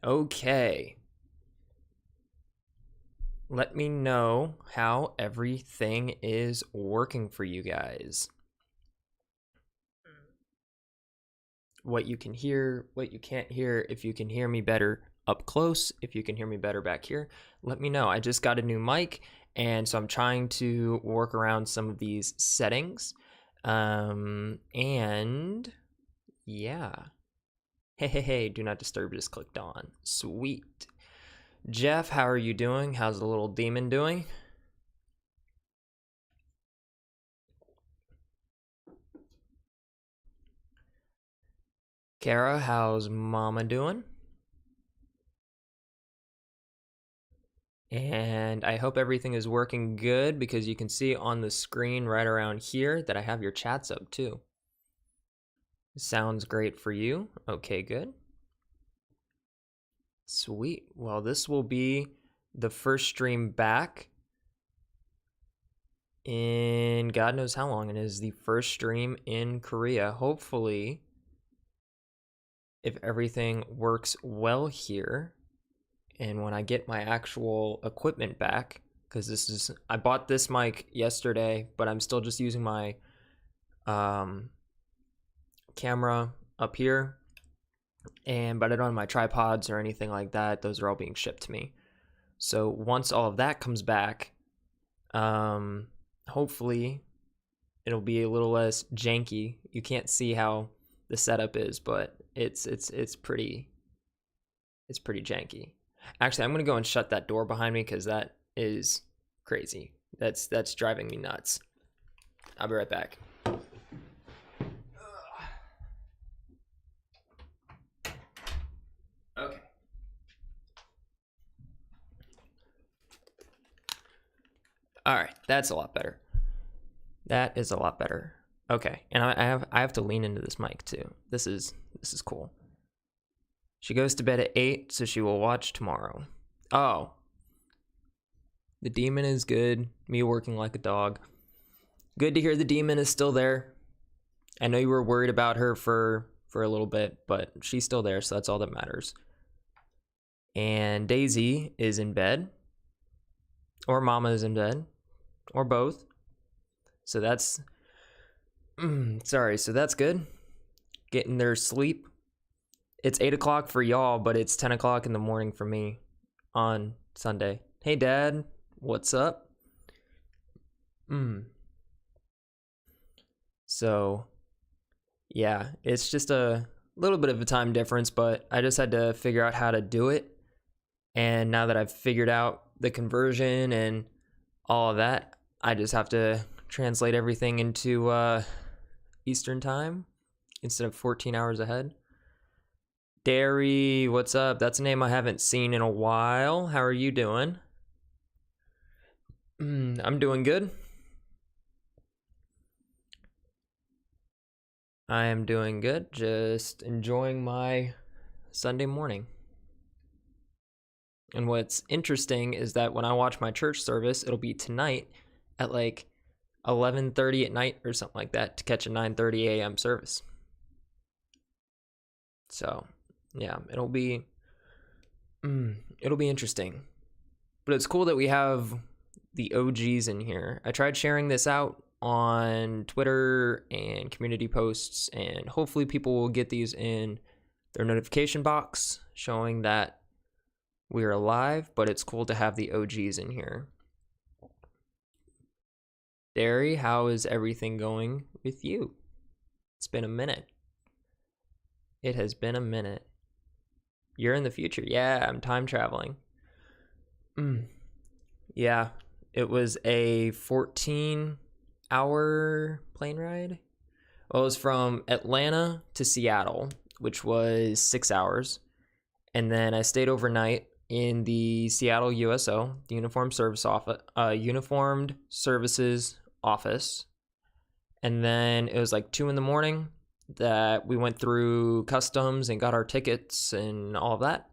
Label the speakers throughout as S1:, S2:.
S1: Okay. Let me know how everything is working for you guys. What you can hear, what you can't hear, if you can hear me better up close, if you can hear me better back here, let me know. I just got a new mic, and so I'm trying to work around some of these settings. And yeah. Hey, do not disturb just clicked on. Sweet. Jeff, how are you doing? How's the little demon doing? Kara, how's mama doing? And I hope everything is working good because you can see on the screen right around here that I have your chats up too. Sounds great for you. Okay, good. Sweet. Well, this will be the first stream back in God knows how long. It is the first stream in Korea. Hopefully, if everything works well here, and when I get my actual equipment back, because I bought this mic yesterday, but I'm still just using my camera up here, but I don't have my tripods or anything like that. Those are all being shipped to me. So once all of that comes back, hopefully it'll be a little less janky. You can't see how the setup is, but it's pretty janky. Actually, I'm gonna go and shut that door behind me because that is crazy. That's driving me nuts. I'll be right back. Okay. All right, that's a lot better. That is a lot better. Okay, and I have to lean into this mic too. This is cool. She goes to bed at 8, so she will watch tomorrow. Oh. The demon is good. Me working like a dog. Good to hear the demon is still there. I know you were worried about her for a little bit, but she's still there, so that's all that matters. And Daisy is in bed. Or Mama is in bed. Or both. So that's... sorry, so that's good. Getting their sleep. It's 8 o'clock for y'all, but it's 10 o'clock in the morning for me on Sunday. Hey, Dad. What's up? So, yeah, it's just a little bit of a time difference, but I just had to figure out how to do it. And now that I've figured out the conversion and all of that, I just have to translate everything into Eastern time instead of 14 hours ahead. Derry, what's up? That's a name I haven't seen in a while. How are you doing? I'm doing good. I am doing good. Just enjoying my Sunday morning. And what's interesting is that when I watch my church service, it'll be tonight at like 11:30 at night or something like that to catch a 9:30 a.m. service. So, yeah, it'll be interesting. But it's cool that we have the OGs in here. I tried sharing this out on Twitter and community posts, and hopefully people will get these in their notification box showing that we're alive, but it's cool to have the OGs in here. Derry, how is everything going with you? It's been a minute. It has been a minute. You're in the future. Yeah, I'm time traveling. Yeah, it was a 14-hour plane ride. Well, it was from Atlanta to Seattle, which was 6 hours. And then I stayed overnight in the Seattle USO, the Uniformed Services Office. And then it was like 2 in the morning that we went through customs and got our tickets and all of that.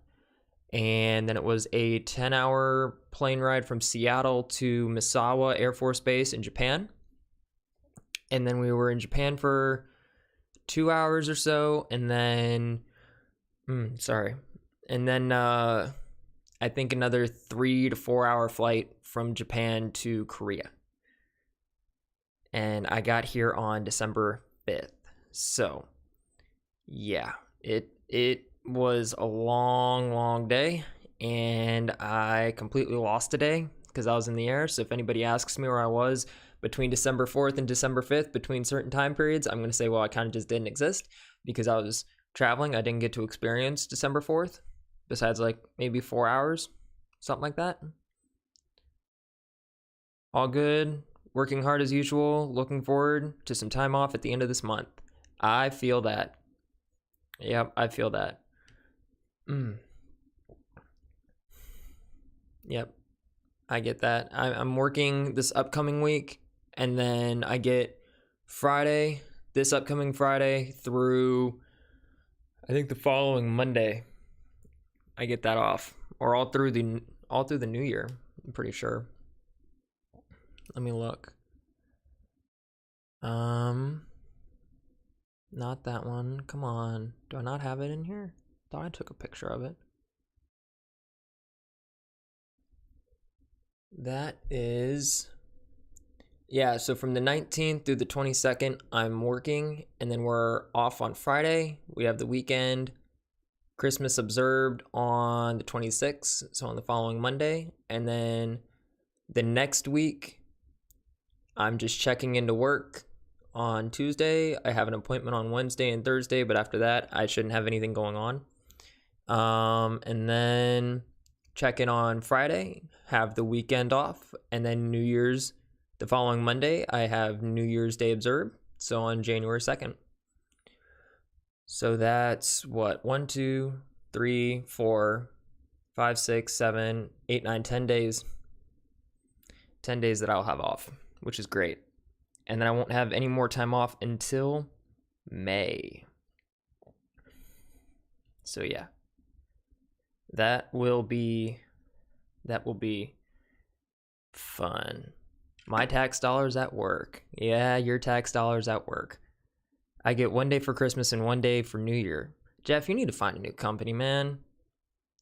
S1: And then it was a 10-hour plane ride from Seattle to Misawa Air Force Base in Japan. And then we were in Japan for 2 hours or so. And then, And then I think another 3 to 4 hour flight from Japan to Korea. And I got here on December 5th. So, yeah, it was a long day, and I completely lost a day because I was in the air. So if anybody asks me where I was between December 4th and December 5th between certain time periods, I'm going to say, well, I kind of just didn't exist because I was traveling. I didn't get to experience December 4th besides like maybe 4 hours, something like that. All good, working hard as usual, looking forward to some time off at the end of this month. I feel that. Yep, I feel that. Yep, I get that. I'm working this upcoming week, and then I get this upcoming Friday through, I think, the following Monday. I get that off, or all through the new year. I'm pretty sure. Let me look. Not that one. Come on. Do I not have it in here? Thought I took a picture of it. That is, yeah, so from the 19th through the 22nd, I'm working, and then we're off on Friday. We have the weekend, Christmas observed on the 26th, so on the following Monday. And then the next week, I'm just checking into work on Tuesday. I have an appointment on Wednesday and Thursday, but after that, I shouldn't have anything going on. And then check in on Friday, have the weekend off, and then New Year's, the following Monday, I have New Year's Day observed, so on January 2nd. So that's what, 1, 2, 3, 4, 5, 6, 7, 8, 9, 10 days. 10 days that I'll have off, which is great. And then I won't have any more time off until May. So yeah. That will be fun. My tax dollars at work. Yeah, your tax dollars at work. I get 1 day for Christmas and 1 day for New Year. Jeff, you need to find a new company, man.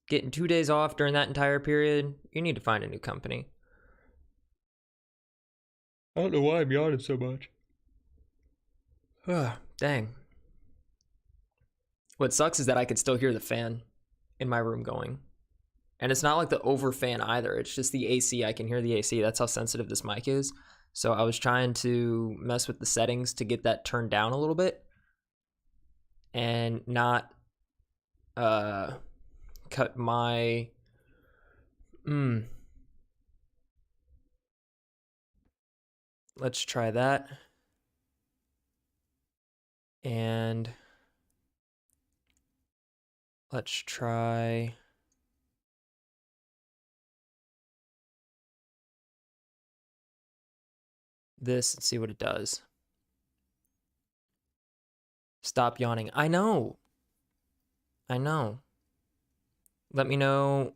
S1: Getting 2 days off during that entire period, you need to find a new company. I don't know why I'm yawning so much. Dang. What sucks is that I could still hear the fan in my room going. And it's not like the over fan either. It's just the AC. I can hear the AC. That's how sensitive this mic is. So I was trying to mess with the settings to get that turned down a little bit and not cut my let's try that. And let's try this and see what it does. Stop yawning. I know. Let me know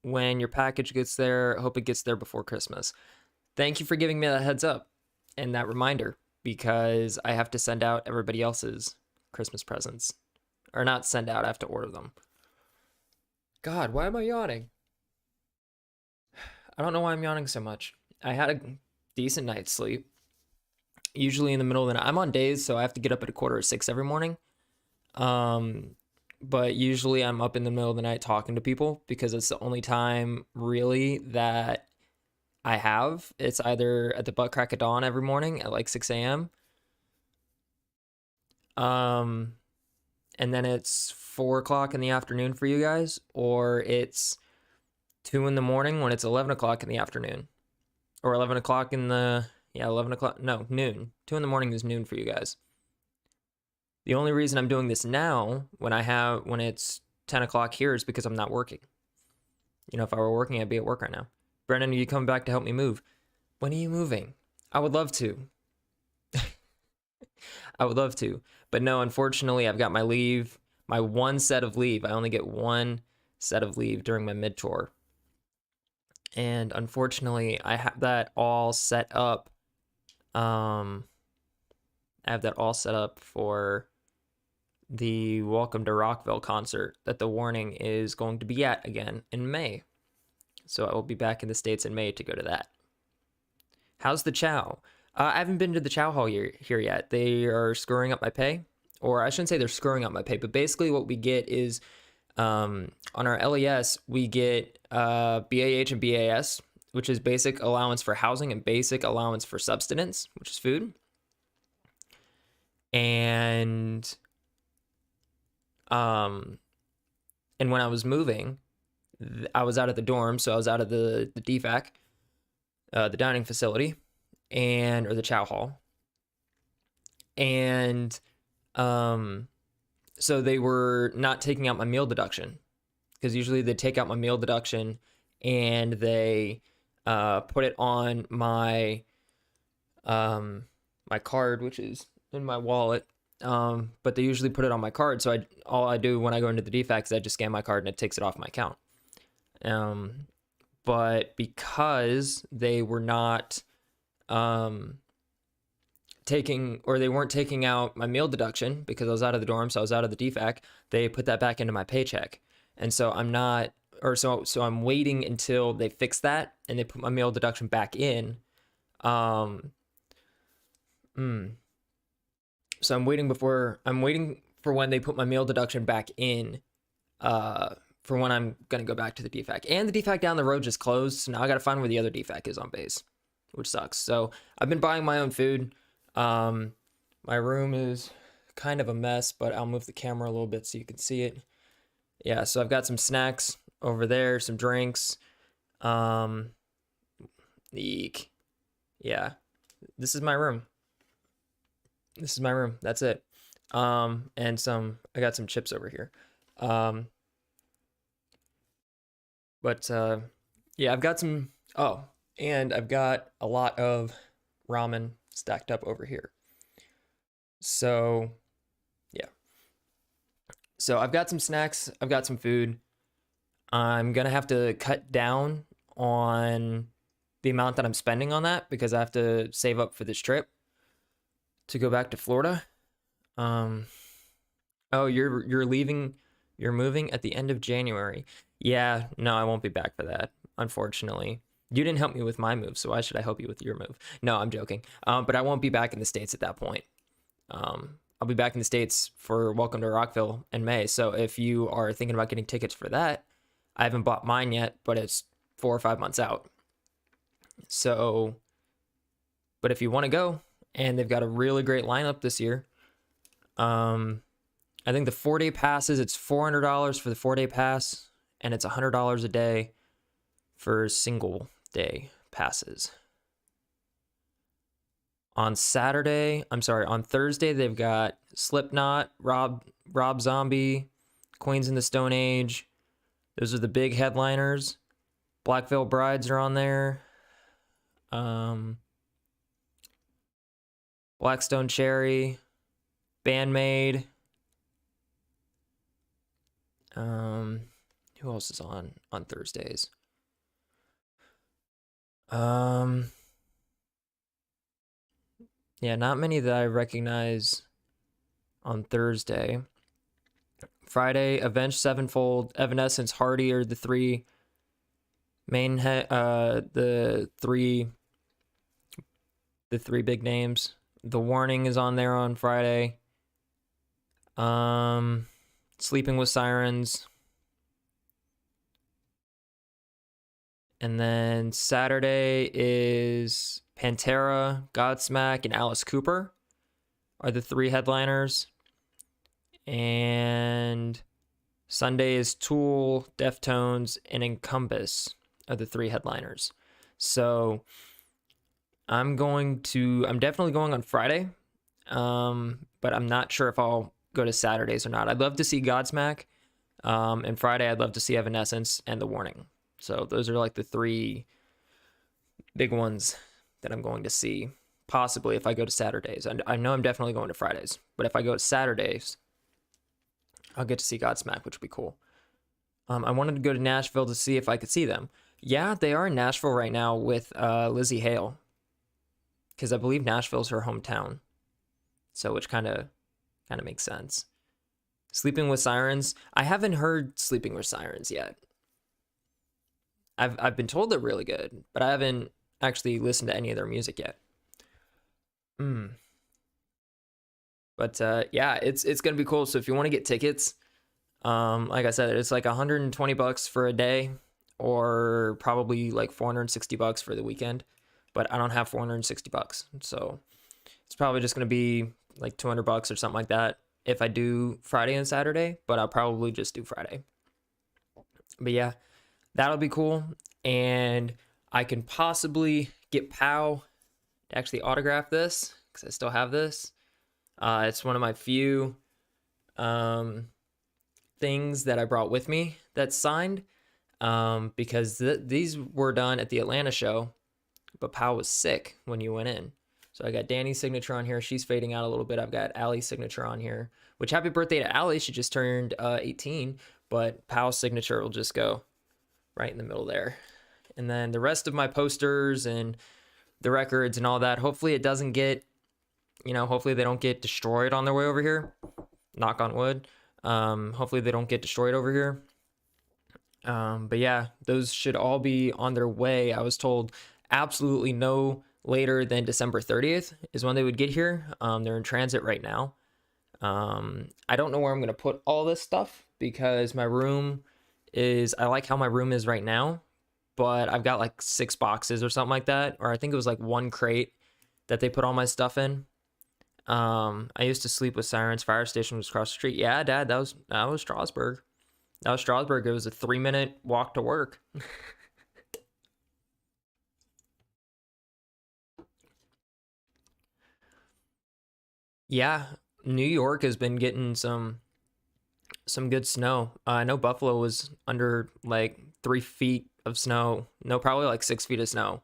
S1: when your package gets there. I hope it gets there before Christmas. Thank you for giving me that heads up and that reminder, because I have to send out everybody else's Christmas presents. Or not send out, I have to order them. God, why am I yawning? I don't know why I'm yawning so much. I had a decent night's sleep. Usually in the middle of the night. I'm on days, so I have to get up at 5:45 every morning. But usually I'm up in the middle of the night talking to people because it's the only time really that I have. It's either at the butt crack of dawn every morning at like 6 a.m. And then it's 4 o'clock in the afternoon for you guys, or it's 2 in the morning when it's 11 o'clock in the afternoon, or 11 o'clock in the, 11 o'clock, no, noon. 2 in the morning is noon for you guys. The only reason I'm doing this now when it's 10 o'clock here is because I'm not working. You know, if I were working, I'd be at work right now. Brennan, are you coming back to help me move? When are you moving? I would love to. I would love to. But no, unfortunately, I've got my leave, my one set of leave. I only get one set of leave during my mid-tour. And unfortunately, I have that all set up. I have that all set up for the Welcome to Rockville concert that the Warning is going to be at again in May. So I will be back in the States in May to go to that. How's the Chow? I haven't been to the Chow Hall here yet. They are screwing up my pay. Or I shouldn't say they're screwing up my pay, but basically what we get is on our LES, we get BAH and BAS, which is basic allowance for housing and basic allowance for subsistence, which is food. And when I was moving, I was out of the dorm, so I was out of the DFAC, the dining facility, or the Chow Hall. And so they were not taking out my meal deduction, because usually they take out my meal deduction and they put it on my my card, which is in my wallet. But they usually put it on my card, so all I do when I go into the DFAC is I just scan my card and it takes it off my account. But because they were not they weren't taking out my meal deduction because I was out of the dorm, so I was out of the DFAC, they put that back into my paycheck. And so so I'm waiting until they fix that and they put my meal deduction back in. So I'm waiting for when they put my meal deduction back in, for when I'm gonna go back to the DFAC. And the DFAC down the road just closed, so now I gotta find where the other DFAC is on base, which sucks. So I've been buying my own food. My room is kind of a mess, but I'll move the camera a little bit so you can see it. Yeah, so I've got some snacks over there, some drinks. Eek. Yeah, this is my room. That's it. And I got some chips over here. Yeah, I've got some, and I've got a lot of ramen stacked up over here. So, yeah. So I've got some snacks, I've got some food. I'm gonna have to cut down on the amount that I'm spending on that because I have to save up for this trip to go back to Florida. Oh, you're moving at the end of January. Yeah, no, I won't be back for that, unfortunately. You didn't help me with my move, so why should I help you with your move? No, I'm joking. But I won't be back in the States at that point. I'll be back in the States for Welcome to Rockville in May. So if you are thinking about getting tickets for that, I haven't bought mine yet, but it's 4 or 5 months out. So, but if you want to go, and they've got a really great lineup this year. I think the 4-day passes, it's $400 for the 4-day pass, and it's $100 a day for single day passes. On Thursday, they've got Slipknot, Rob Zombie, Queens in the Stone Age. Those are the big headliners. Black Veil Brides are on there. Blackstone Cherry, Bandmade. Who else is on Thursdays? Yeah, not many that I recognize on Thursday. Friday, Avenged Sevenfold, Evanescence, Hardy are the three main the three big names. The Warning is on there on Friday. Sleeping with Sirens. And then Saturday is Pantera, Godsmack, and Alice Cooper are the three headliners. And Sunday is Tool, Deftones, and Encompass are the three headliners. So I'm definitely going on Friday, but I'm not sure if I'll go to Saturdays or not. I'd love to see Godsmack, and Friday I'd love to see Evanescence and The Warning. So those are like the three big ones that I'm going to see, possibly if I go to Saturdays. I know I'm definitely going to Fridays, but if I go to Saturdays, I'll get to see Godsmack, which would be cool. I wanted to go to Nashville to see if I could see them. Yeah, they are in Nashville right now with Lizzie Hale, because I believe Nashville's her hometown, so which kind of makes sense. Sleeping with Sirens. I haven't heard Sleeping with Sirens yet. I've been told they're really good, but I haven't actually listened to any of their music yet. Mm. But yeah, it's gonna be cool. So if you want to get tickets, like I said, it's like $120 for a day, or probably like $460 for the weekend. But I don't have $460, so it's probably just gonna be like $200 or something like that if I do Friday and Saturday. But I'll probably just do Friday. But yeah, that'll be cool, and I can possibly get Pow to actually autograph this because I still have this. It's one of my few um, things that I brought with me that's signed, because these were done at the Atlanta show, but Pow was sick when you went in. So I got Danny's signature on here. She's fading out a little bit. I've got Allie's signature on here, which happy birthday to Allie. She just turned 18, but Pow's signature will just go right in the middle there. And then the rest of my posters and the records and all that, hopefully it doesn't get, hopefully they don't get destroyed on their way over here. Knock on wood. Hopefully they don't get destroyed over here. But yeah, those should all be on their way. I was told absolutely no later than December 30th is when they would get here. They're in transit right now. I don't know where I'm going to put all this stuff because my room I like how my room is right now, but I've got like 6 boxes or something like that. Or I think it was like 1 crate that they put all my stuff in. I used to sleep with Sirens. Fire station was across the street. Yeah, Dad, that was Strasburg. That was Strasburg. It was a 3-minute walk to work. Yeah, New York has been getting some good snow. I know Buffalo was under like 3 feet of snow. No, probably like 6 feet of snow,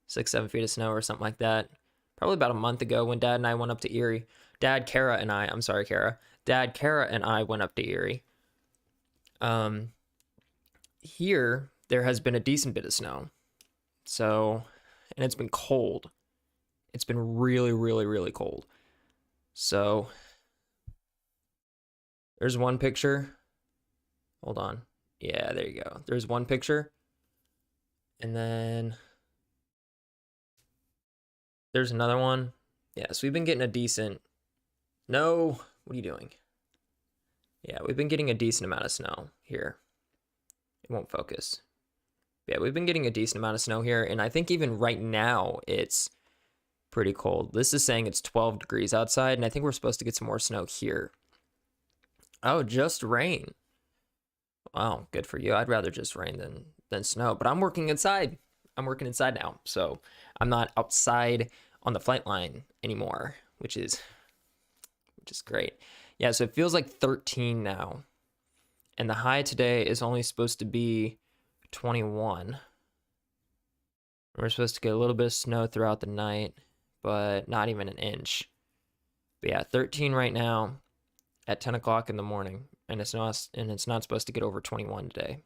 S1: 6, 7 feet of snow or something like that. Probably about a month ago when Dad and I went up to Erie. I'm sorry, Kara. Dad, Kara, and I went up to Erie. Here there has been a decent bit of snow. So, and it's been cold. It's been really, really, really cold. So, there's one picture. Hold on. Yeah, there you go. There's one picture. And then there's another one. Yeah, so we've been getting a decent. No, what are you doing? Yeah, we've been getting a decent amount of snow here. It won't focus. Yeah, we've been getting a decent amount of snow here, and I think even right now it's pretty cold. This is saying it's 12 degrees outside, and I think we're supposed to get some more snow here. Oh, just rain. Wow, good for you. I'd rather just rain than snow, but I'm working inside. I'm working inside now, so I'm not outside on the flight line anymore, which is great. Yeah, so it feels like 13 now, and the high today is only supposed to be 21. We're supposed to get a little bit of snow throughout the night, but not even an inch. But yeah, 13 right now at 10 o'clock in the morning, and it's not supposed to get over 21 today.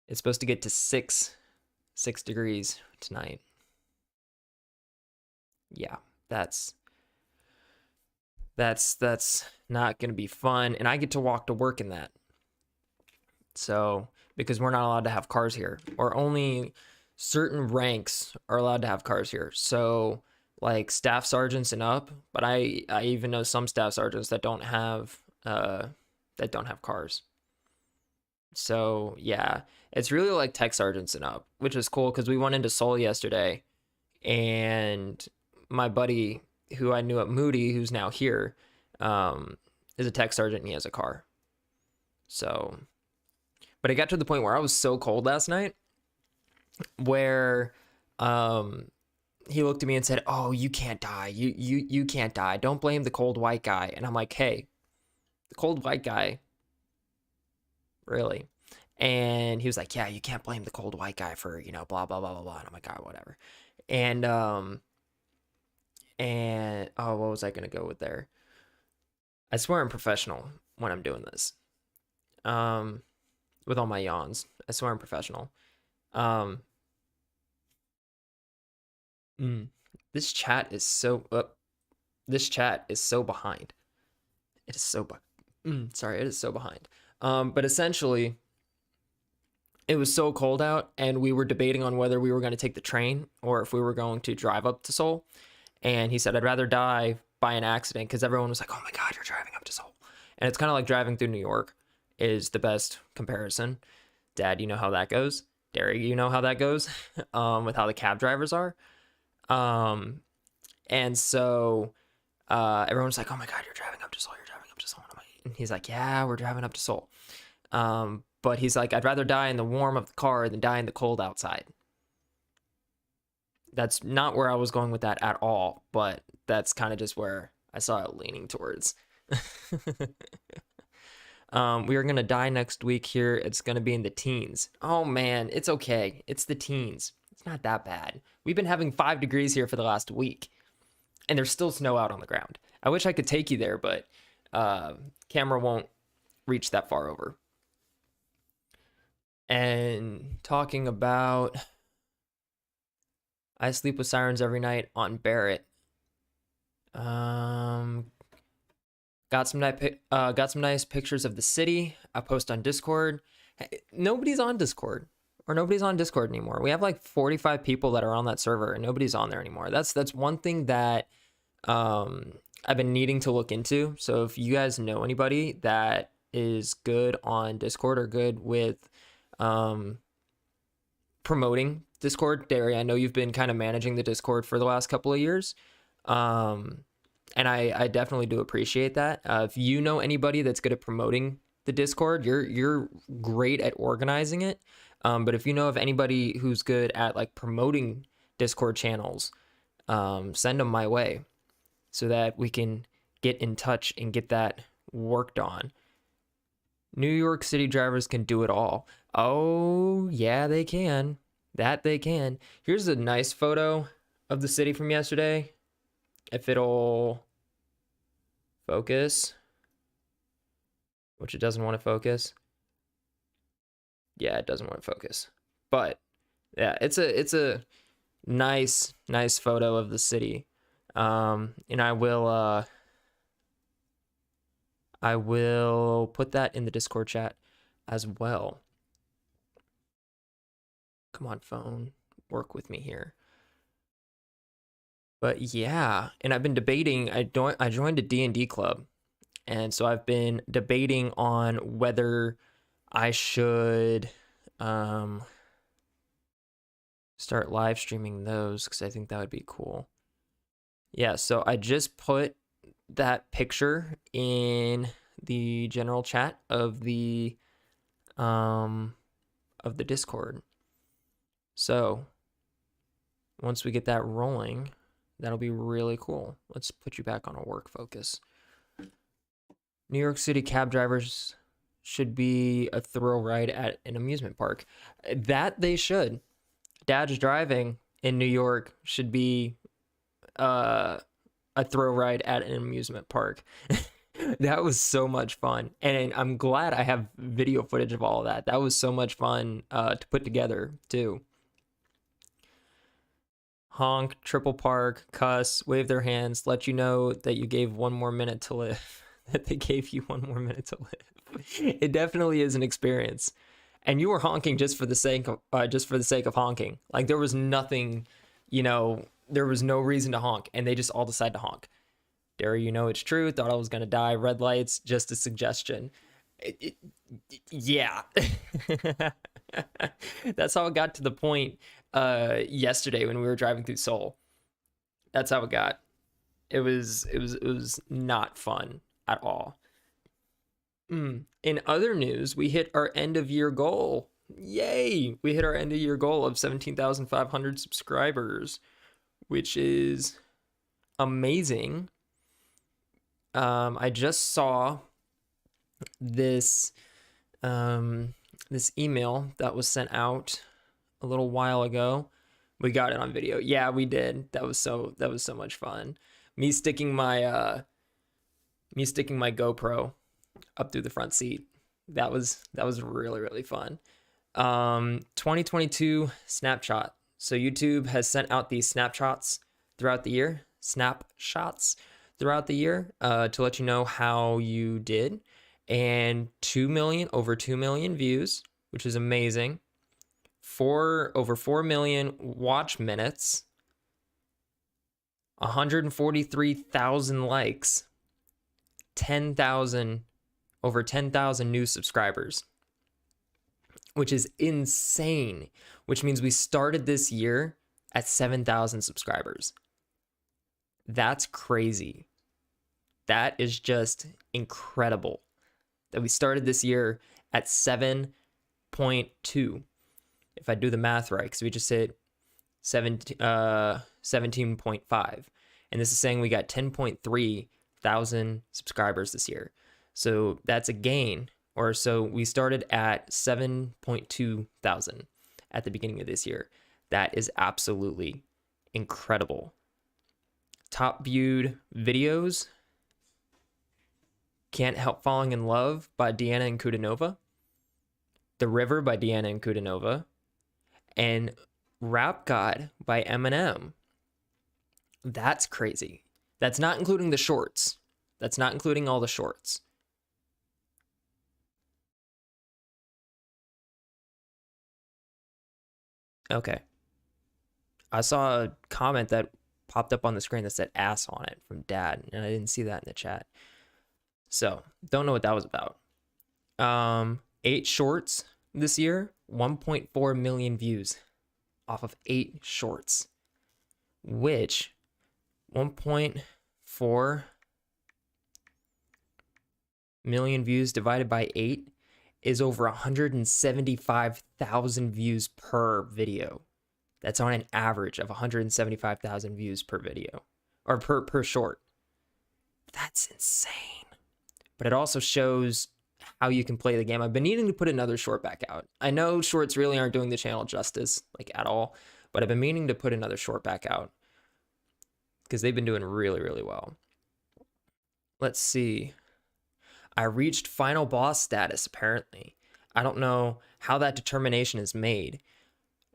S1: It's supposed to get to 6 degrees tonight. Yeah, that's not gonna be fun, and I get to walk to work in that. So because we're not allowed to have cars here, or only certain ranks are allowed to have cars here. So like staff sergeants and up, but I even know some staff sergeants that don't have cars. So yeah, it's really like tech sergeants and up, which is cool because we went into Seoul yesterday, and my buddy who I knew at Moody, who's now here, is a tech sergeant and he has a car. So, but it got to the point where I was so cold last night where he looked at me and said, "Oh, you can't die. You can't die. Don't blame the cold white guy." And I'm like, "Hey, the cold white guy, really?" And he was like, "Yeah, you can't blame the cold white guy for, blah blah blah blah blah." And I'm like, "God, whatever." And oh, what was I gonna go with there? I swear I'm professional when I'm doing this. With all my yawns, I swear I'm professional. Um, mm, this chat is so behind. It is so Sorry, it is so behind. But essentially, it was so cold out, and we were debating on whether we were going to take the train or if we were going to drive up to Seoul. And he said, I'd rather die by an accident, because everyone was like, oh my God, you're driving up to Seoul. And it's kind of like driving through New York is the best comparison. Dad, you know how that goes. Derek, you know how that goes with how the cab drivers are. And so everyone was like, oh my God, you're driving up to Seoul. You're driving up to Seoul. And he's like, yeah, we're driving up to Seoul. But he's like, I'd rather die in the warm of the car than die in the cold outside. That's not where I was going with that at all, but that's kind of just where I saw it leaning towards. We are going to die next week here. It's going to be in the teens. Oh man, it's okay. It's the teens. It's not that bad. We've been having 5 degrees here for the last week, and there's still snow out on the ground. I wish I could take you there, but camera won't reach that far over. And talking about, I sleep with sirens every night on Barrett. Got some nice pictures of the city. I post on Discord. Nobody's on Discord, or nobody's on Discord anymore. We have like 45 people that are on that server, and nobody's on there anymore. That's one thing that I've been needing to look into. So if you guys know anybody that is good on Discord or good with promoting Discord, Derry, I know you've been kind of managing the Discord for the last couple of years. And I definitely do appreciate that. If you know anybody that's good at promoting the Discord, you're great at organizing it. But if you know of anybody who's good at like promoting Discord channels, send them my way so that we can get in touch and get that worked on. New York City drivers can do it all. Oh, yeah, they can. That they can. Here's a nice photo of the city from yesterday. If it'll focus, which it doesn't want to focus. Yeah, it doesn't want to focus. But yeah, it's a nice photo of the city. And I will put that in the Discord chat as well. Come on, phone, work with me here. But yeah, and I've been debating. I joined a D&D club, and so I've been debating on whether I should start live streaming those, because I think that would be cool. Yeah, so I just put that picture in the general chat of the Discord. So once we get that rolling, that'll be really cool. Let's put you back on a work focus. New York City cab drivers should be a thrill ride at an amusement park. That they should. Dad's driving in New York should be a thrill ride at an amusement park. That was so much fun. And I'm glad I have video footage of all of that. That was so much fun to put together too. Honk, triple park, cuss, wave their hands, let you know that you gave 1 more minute to live. That they gave you 1 more minute to live. It definitely is an experience. And you were honking just for the sake of honking. Like there was nothing, there was no reason to honk, and they just all decided to honk. Derry, it's true. Thought I was gonna die. Red lights, just a suggestion. Yeah. That's how it got to the point yesterday when we were driving through Seoul. That's how it got. It was not fun at all. In other news, we hit our end of year goal. Yay! We hit our end of year goal of 17,500 subscribers, which is amazing. I just saw this email that was sent out a little while ago. We got it on video. Yeah, we did. That was so much fun. Me sticking my GoPro up through the front seat. That was really, really fun. 2022 snapshot. So YouTube has sent out these snapshots throughout the year to let you know how you did. and over 2 million views, which is amazing. Over 4 million watch minutes, 143,000 likes, over 10,000 new subscribers, which is insane, which means we started this year at 7,000 subscribers. That's crazy. That is just incredible that we started this year at 7.2. If I do the math right, because we just hit 17.5. And this is saying we got 10.3 thousand subscribers this year. So that's a gain. Or so we started at 7.2 thousand at the beginning of this year. That is absolutely incredible. Top viewed videos: Can't Help Falling in Love by Deanna and Kudanova, The River by Deanna and Kudanova, and Rap God by Eminem. That's crazy. That's not including the shorts. That's not including all the shorts. Okay. I saw a comment that popped up on the screen that said ass on it from Dad, and I didn't see that in the chat. So, don't know what that was about. 8 shorts this year, 1.4 million views off of 8 shorts, which 1.4 million views divided by 8 is over 175,000 views per video. That's on an average of 175,000 views per video, or per short. That's insane. But it also shows how you can play the game. I've been needing to put another short back out. I know shorts really aren't doing the channel justice, like, at all, but I've been meaning to put another short back out because they've been doing really, really well. Let's see. I reached final boss status, apparently. I don't know how that determination is made.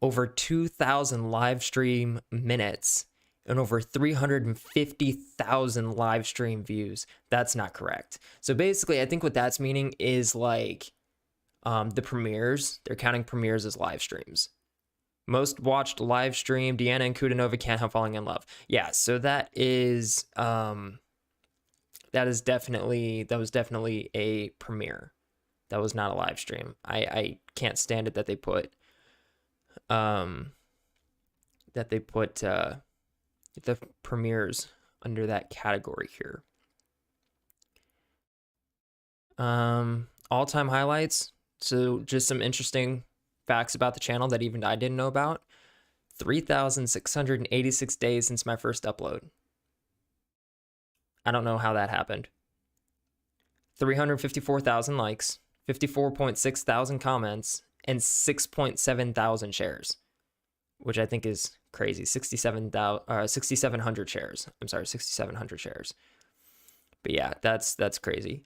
S1: Over 2,000 live stream minutes and over 350,000 live stream views. That's not correct. So basically, I think what that's meaning is like the premieres. They're counting premieres as live streams. Most watched live stream, Deanna and Kudanova, Can't Help Falling in Love. Yeah, so that was definitely a premiere. That was not a live stream. I can't stand it that they put the premieres under that category here. All-time highlights. So just some interesting facts about the channel that even I didn't know about. 3,686 days since my first upload. I don't know how that happened. 354,000 likes, 54.6 thousand comments, and 6.7 thousand shares, which I think is crazy. 6,700 shares. I'm sorry, 6,700 shares. But yeah, that's crazy.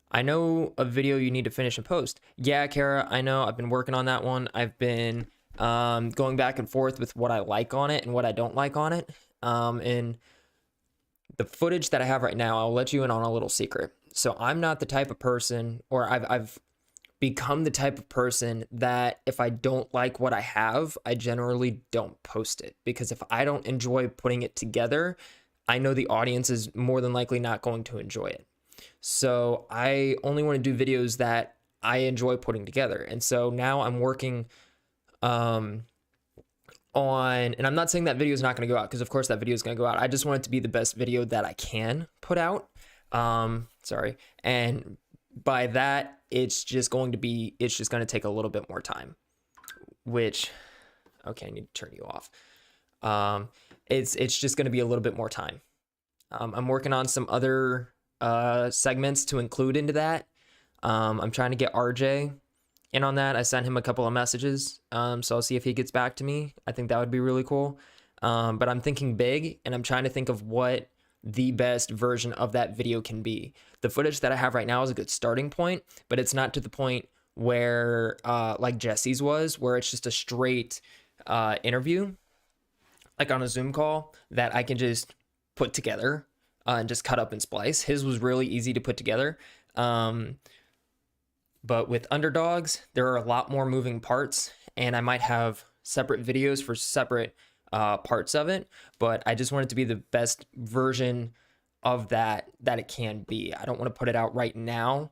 S1: I know a video you need to finish and post. Yeah, Kara, I know. I've been working on that one. I've been going back and forth with what I like on it and what I don't like on it. And the footage that I have right now, I'll let you in on a little secret. So I'm not the type of person, or I've become the type of person that if I don't like what I have, I generally don't post it, because if I don't enjoy putting it together, I know the audience is more than likely not going to enjoy it. So I only want to do videos that I enjoy putting together. And so now I'm working on, and I'm not saying that video is not going to go out, because of course that video is going to go out. I just want it to be the best video that I can put out. Sorry. And by that, it's just going to take a little bit more time, which, okay, I need to turn you off. It's just going to be a little bit more time. I'm working on some other segments to include into that. I'm trying to get RJ in on that. I sent him a couple of messages, so I'll see if he gets back to me. I think that would be really cool. But I'm thinking big, and I'm trying to think of what the best version of that video can be. The footage that I have right now is a good starting point, but it's not to the point where like Jesse's was, where it's just a straight interview, like on a Zoom call, that I can just put together and just cut up and splice. His was really easy to put together. But with underdogs, there are a lot more moving parts, and I might have separate videos for separate parts of it, but I just want it to be the best version of that it can be. I don't want to put it out right now,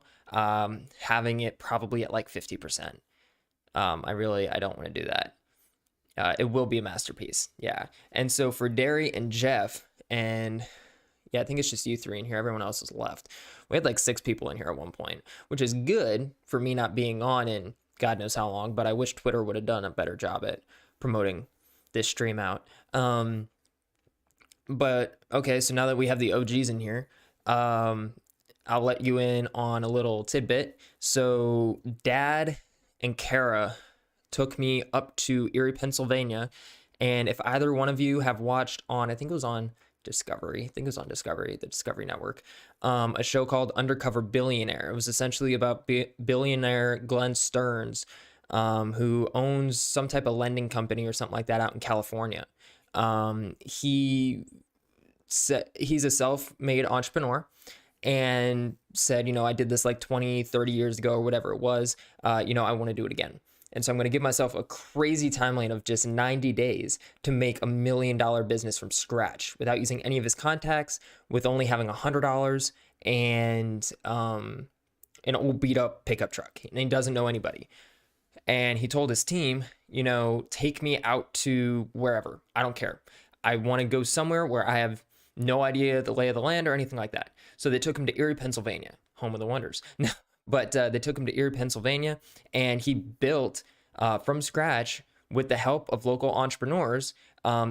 S1: having it probably at like 50%. I don't want to do that. It will be a masterpiece. Yeah. And so for Derry and Jeff, and yeah, I think it's just you three in here. Everyone else is left. We had like 6 people in here at one point, which is good for me not being on in God knows how long, but I wish Twitter would have done a better job at promoting this stream out. But okay, so now that we have the OGs in here, I'll let you in on a little tidbit. So Dad and Kara took me up to Erie, Pennsylvania, and if either one of you have watched on, I think it was on Discovery, the Discovery Network, a show called Undercover Billionaire. It was essentially about billionaire Glenn Stearns, who owns some type of lending company or something like that out in California. He's a self-made entrepreneur, and said, I did this like 20, 30 years ago or whatever it was. I want to do it again. And so I'm going to give myself a crazy timeline of just 90 days to make $1 million business from scratch without using any of his contacts, with only having $100 and an old beat up pickup truck. And he doesn't know anybody. And he told his team, take me out to wherever. I don't care. I want to go somewhere where I have no idea the lay of the land or anything like that. So they took him to Erie, Pennsylvania, home of the wonders. But they took him to Erie, Pennsylvania, and he built from scratch, with the help of local entrepreneurs,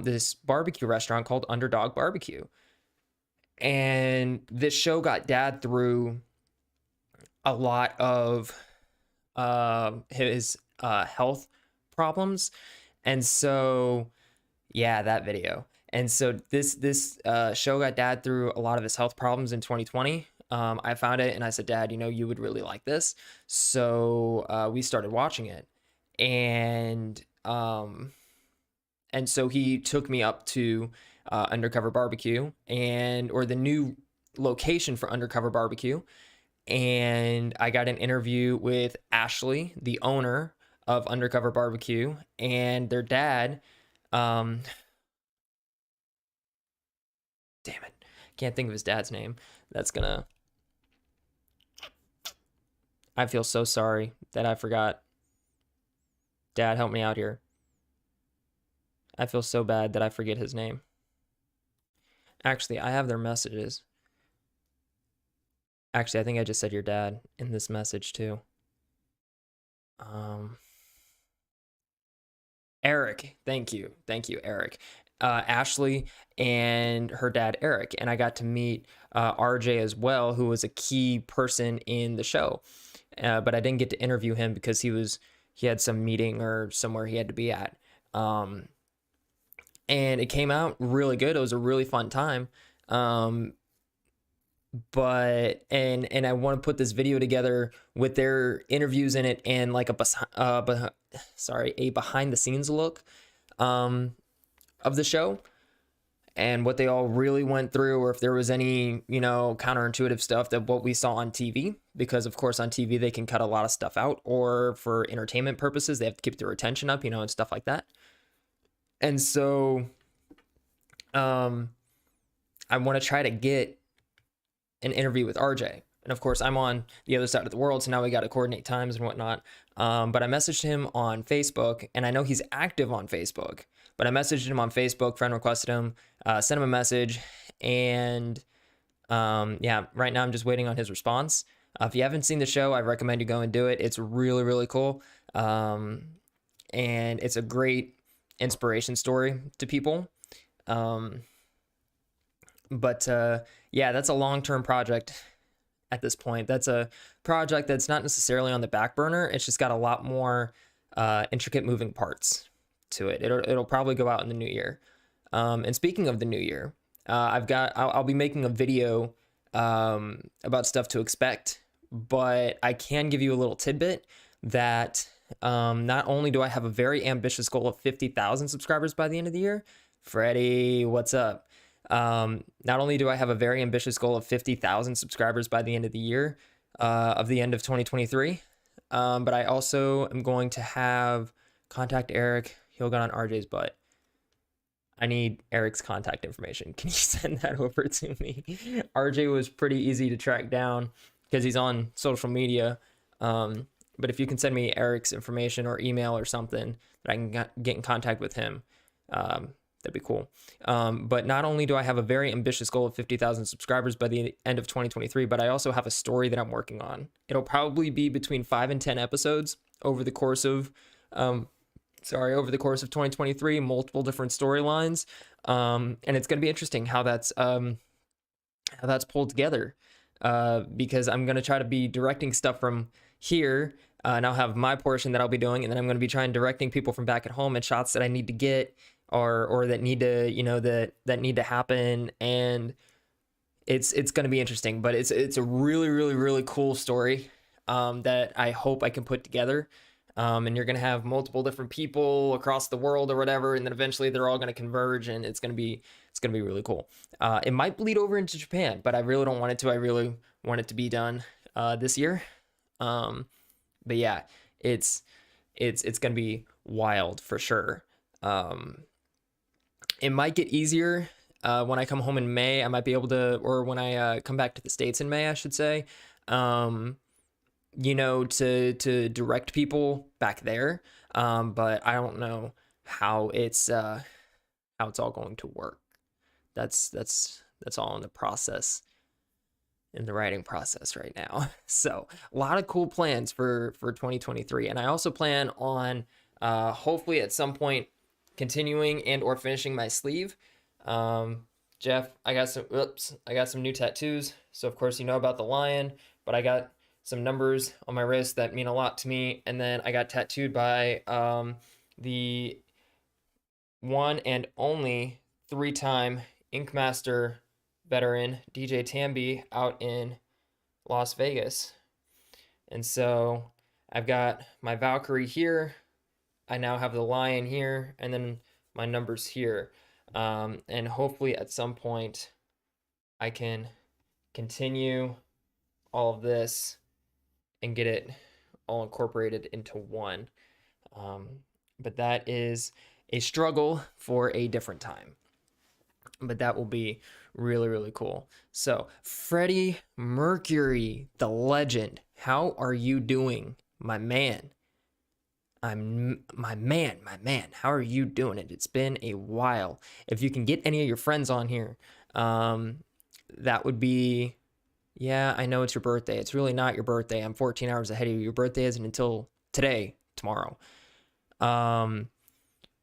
S1: this barbecue restaurant called Underdog Barbecue. And this show got Dad through a lot of his health problems. And so, yeah, that video. And so this show got Dad through a lot of his health problems in 2020. I found it and I said, Dad, you would really like this. So we started watching it, and so he took me up to Undercover Barbecue, or the new location for Undercover Barbecue, and I got an interview with Ashley, the owner of Undercover Barbecue, and their dad. Damn it, can't think of his dad's name. I feel so sorry that I forgot. Dad, help me out here. I feel so bad that I forget his name. Actually, I have their messages. Actually, I think I just said your dad in this message too. Eric, thank you, Eric. Ashley and her dad Eric, and I got to meet RJ as well, who was a key person in the show. But I didn't get to interview him because he had some meeting or somewhere he had to be at. And it came out really good. It was a really fun time. But I want to put this video together with their interviews in it, and like a behind the scenes look of the show, and what they all really went through, or if there was any, counterintuitive stuff that what we saw on TV, because of course on TV they can cut a lot of stuff out, or for entertainment purposes they have to keep their attention up, and stuff like that. And so I want to try to get an interview with RJ. And of course I'm on the other side of the world, so now we got to coordinate times and whatnot. But I messaged him on Facebook, and I know he's active on Facebook, but I messaged him on Facebook, friend requested him, sent him a message, and yeah, right now I'm just waiting on his response. If you haven't seen the show, I recommend you go and do it. It's really, really cool. And it's a great inspiration story to people. But yeah, that's a long-term project at this point. That's a project that's not necessarily on the back burner. It's just got a lot more intricate moving parts to it. It'll probably go out in the new year. And speaking of the new year, I'll be making a video about stuff to expect, but I can give you a little tidbit that not only do I have a very ambitious goal of 50,000 subscribers by the end of the year, Freddie, what's up? Not only do I have a very ambitious goal of 50,000 subscribers by the end of the year, of the end of 2023. But I also am going to have contact Eric. He'll get on RJ's butt. I need Eric's contact information. Can you send that over to me? RJ was pretty easy to track down because he's on social media. But if you can send me Eric's information or email or something that I can get in contact with him, that'd be cool. But not only do I have a very ambitious goal of 50,000 subscribers by the end of 2023, but I also have a story that I'm working on. It'll probably be between 5 and 10 episodes over the course of over the course of 2023, multiple different storylines. And it's going to be interesting how that's pulled together, because I'm going to try to be directing stuff from here, and I'll have my portion that I'll be doing, and then I'm going to be trying directing people from back at home and shots that I need to get or that need to, that need to happen. And it's going to be interesting, but it's a really, really, really cool story that I hope I can put together. And you're going to have multiple different people across the world or whatever, and then eventually they're all going to converge, and it's going to be really cool. It might bleed over into Japan, but I really don't want it to. I really want it to be done this year. But yeah, it's going to be wild for sure. It might get easier when I come home in May. I might be able to, or when I come back to the States in May, I should say. To direct people back there. But I don't know how it's all going to work. That's all in the process, in the writing process right now. So a lot of cool plans for 2023. And I also plan on hopefully at some point continuing and or finishing my sleeve. Jeff, I got some new tattoos. So of course you know about the lion, but I got some numbers on my wrist that mean a lot to me. And then I got tattooed by the one and only 3-time Ink Master veteran, DJ Tambi, out in Las Vegas. And so I've got my Valkyrie here. I now have the lion here, and then my numbers here. And hopefully at some point I can continue all of this and get it all incorporated into one. But that is a struggle for a different time. But that will be really, really cool. So, Freddie Mercury, the legend, how are you doing, my man? My man. How are you doing it? It's been a while. If you can get any of your friends on here, that would be... Yeah, I know it's your birthday. It's really not your birthday. I'm 14 hours ahead of you. Your birthday isn't until tomorrow. But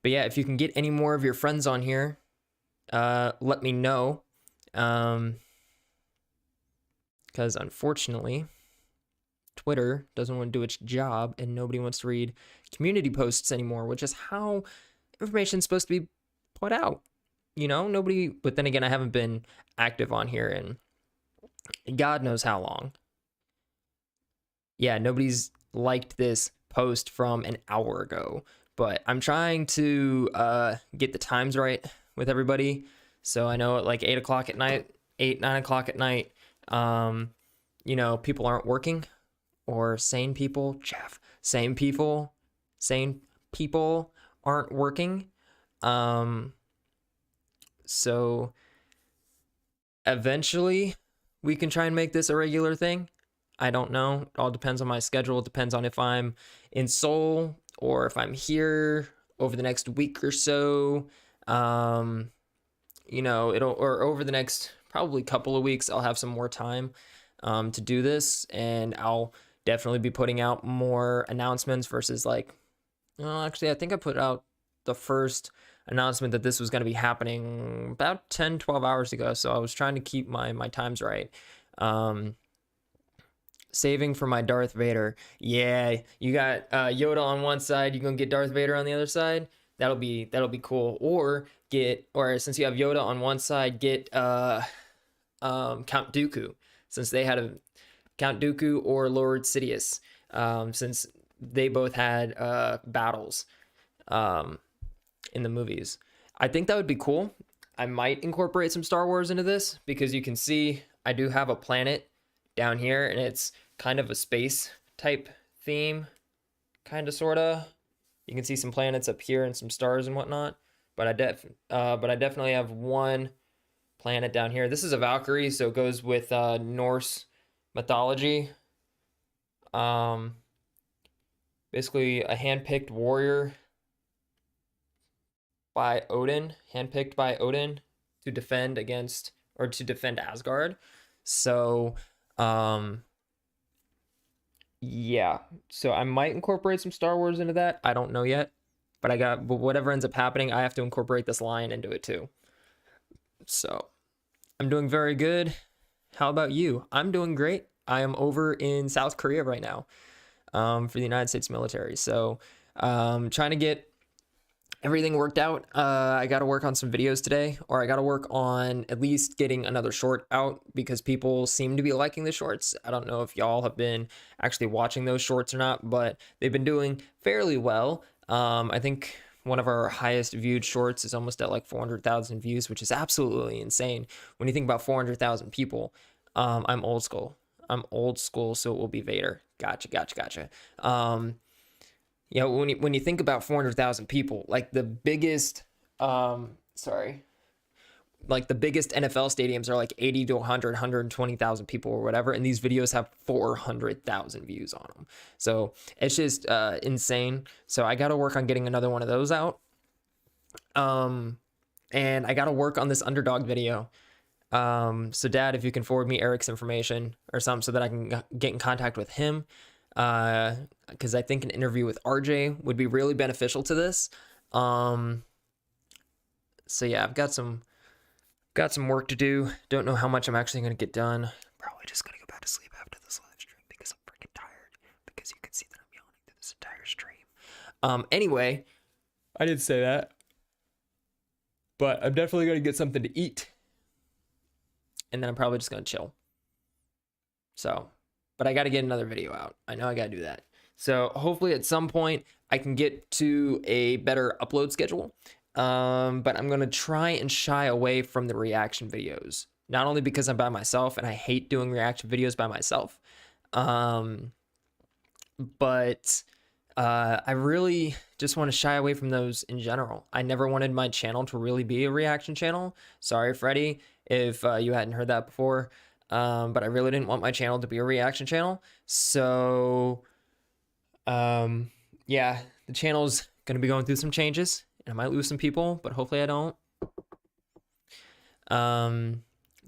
S1: yeah, if you can get any more of your friends on here, let me know. Because unfortunately, Twitter doesn't want to do its job, and nobody wants to read community posts anymore, which is how information's supposed to be put out. Nobody. But then again, I haven't been active on here in God knows how long. Yeah, nobody's liked this post from an hour ago, but I'm trying to get the times right with everybody. So I know at like 8 o'clock at night, 9 o'clock at night, people aren't working, or sane people aren't working. So eventually we can try and make this a regular thing. I don't know. It all depends on my schedule. It depends on if I'm in Seoul or if I'm here over the next week or so. Or over the next probably couple of weeks, I'll have some more time to do this, and I'll definitely be putting out more announcements versus actually, I think I put out the first announcement that this was going to be happening about 10-12 hours ago, so I was trying to keep my times right. Saving for my Darth Vader. Yeah, you got Yoda on one side, you gonna get Darth Vader on the other side. That'll be cool. Or since you have Yoda on one side, get Count Dooku, since they had a Count Dooku, or Lord Sidious, since they both had battles in the movies. I think that would be cool. I might incorporate some Star Wars into this, because you can see I do have a planet down here, and it's kind of a space type theme, kind of sorta. You can see some planets up here and some stars and whatnot. But I definitely have one planet down here. This is a Valkyrie, so it goes with Norse mythology. Basically a handpicked warrior by Odin, handpicked by Odin to defend against or to defend Asgard. So, yeah. So I might incorporate some Star Wars into that. I don't know yet, but whatever ends up happening, I have to incorporate this line into it too. So I'm doing very good. How about you? I'm doing great. I am over in South Korea right now, for the United States military. So, trying to get everything worked out. I got to work on some videos today, or I got to work on at least getting another short out because people seem to be liking the shorts. I don't know if y'all have been actually watching those shorts or not, but they've been doing fairly well. I think one of our highest viewed shorts is almost at like 400,000 views, which is absolutely insane. When you think about 400,000 people, I'm old school. So it will be Vader. Gotcha. When you think about 400,000 people, like the biggest, like the biggest NFL stadiums are like 80 to 100, 120,000 people or whatever, and these videos have 400,000 views on them. So it's just insane. So I got to work on getting another one of those out. And I got to work on this underdog video. So Dad, if you can forward me Eric's information or something so that I can get in contact with him. Because I think an interview with RJ would be really beneficial to this. So yeah, I've got some work to do. Don't know how much I'm actually going to get done. Probably just going to go back to sleep after this live stream because I'm freaking tired. Because you can see that I'm yawning through this entire stream. Anyway, I did say that. But I'm definitely going to get something to eat. And then I'm probably just going to chill. So, but I got to get another video out. I know I got to do that. So hopefully at some point I can get to a better upload schedule. But I'm going to try and shy away from the reaction videos. Not only because I'm by myself and I hate doing reaction videos by myself. But I really just want to shy away from those in general. I never wanted my channel to really be a reaction channel. Sorry, Freddie, if you hadn't heard that before. But I really didn't want my channel to be a reaction channel. So, yeah, the channel's going to be going through some changes. And I might lose some people, but hopefully I don't.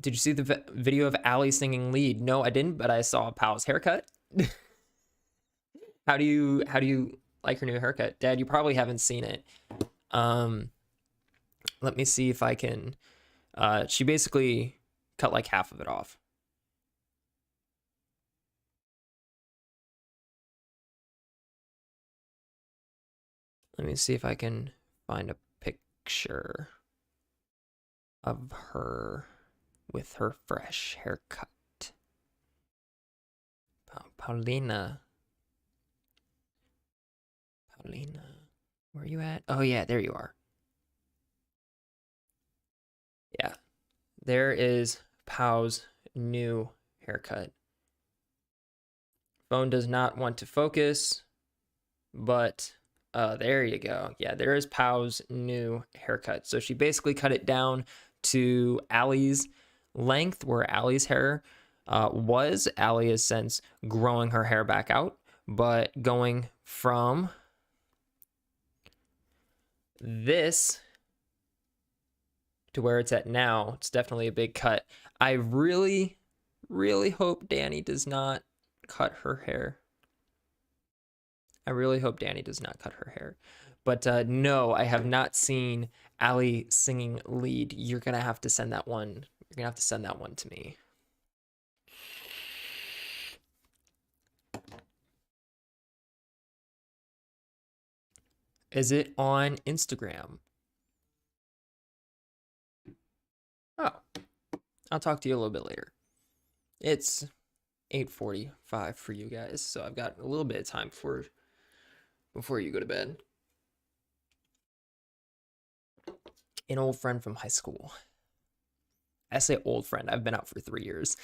S1: Did you see the video of Allie singing lead? No, I didn't, but I saw Pal's haircut. How do you like her new haircut? Dad, you probably haven't seen it. Let me see if I can. She basically cut like half of it off. Let me see if I can find a picture of her with her fresh haircut. Paulina, where are you at? Oh yeah, there you are. Yeah, there is Pau's new haircut. Phone does not want to focus, but there you go. Yeah, there is Pau's new haircut. So she basically cut it down to Allie's length, where Allie's hair was. Allie has since growing her hair back out, but going from this to where it's at now, it's definitely a big cut. I really, really hope Danny does not cut her hair. I really hope Danny does not cut her hair. But no, I have not seen Allie singing lead. You're going to have to send that one. You're going to have to send that one to me. Is it on Instagram? Oh, I'll talk to you a little bit later. It's 8:45 for you guys, so I've got a little bit of time before you go to bed. An old friend from high school. I say old friend. I've been out for 3 years.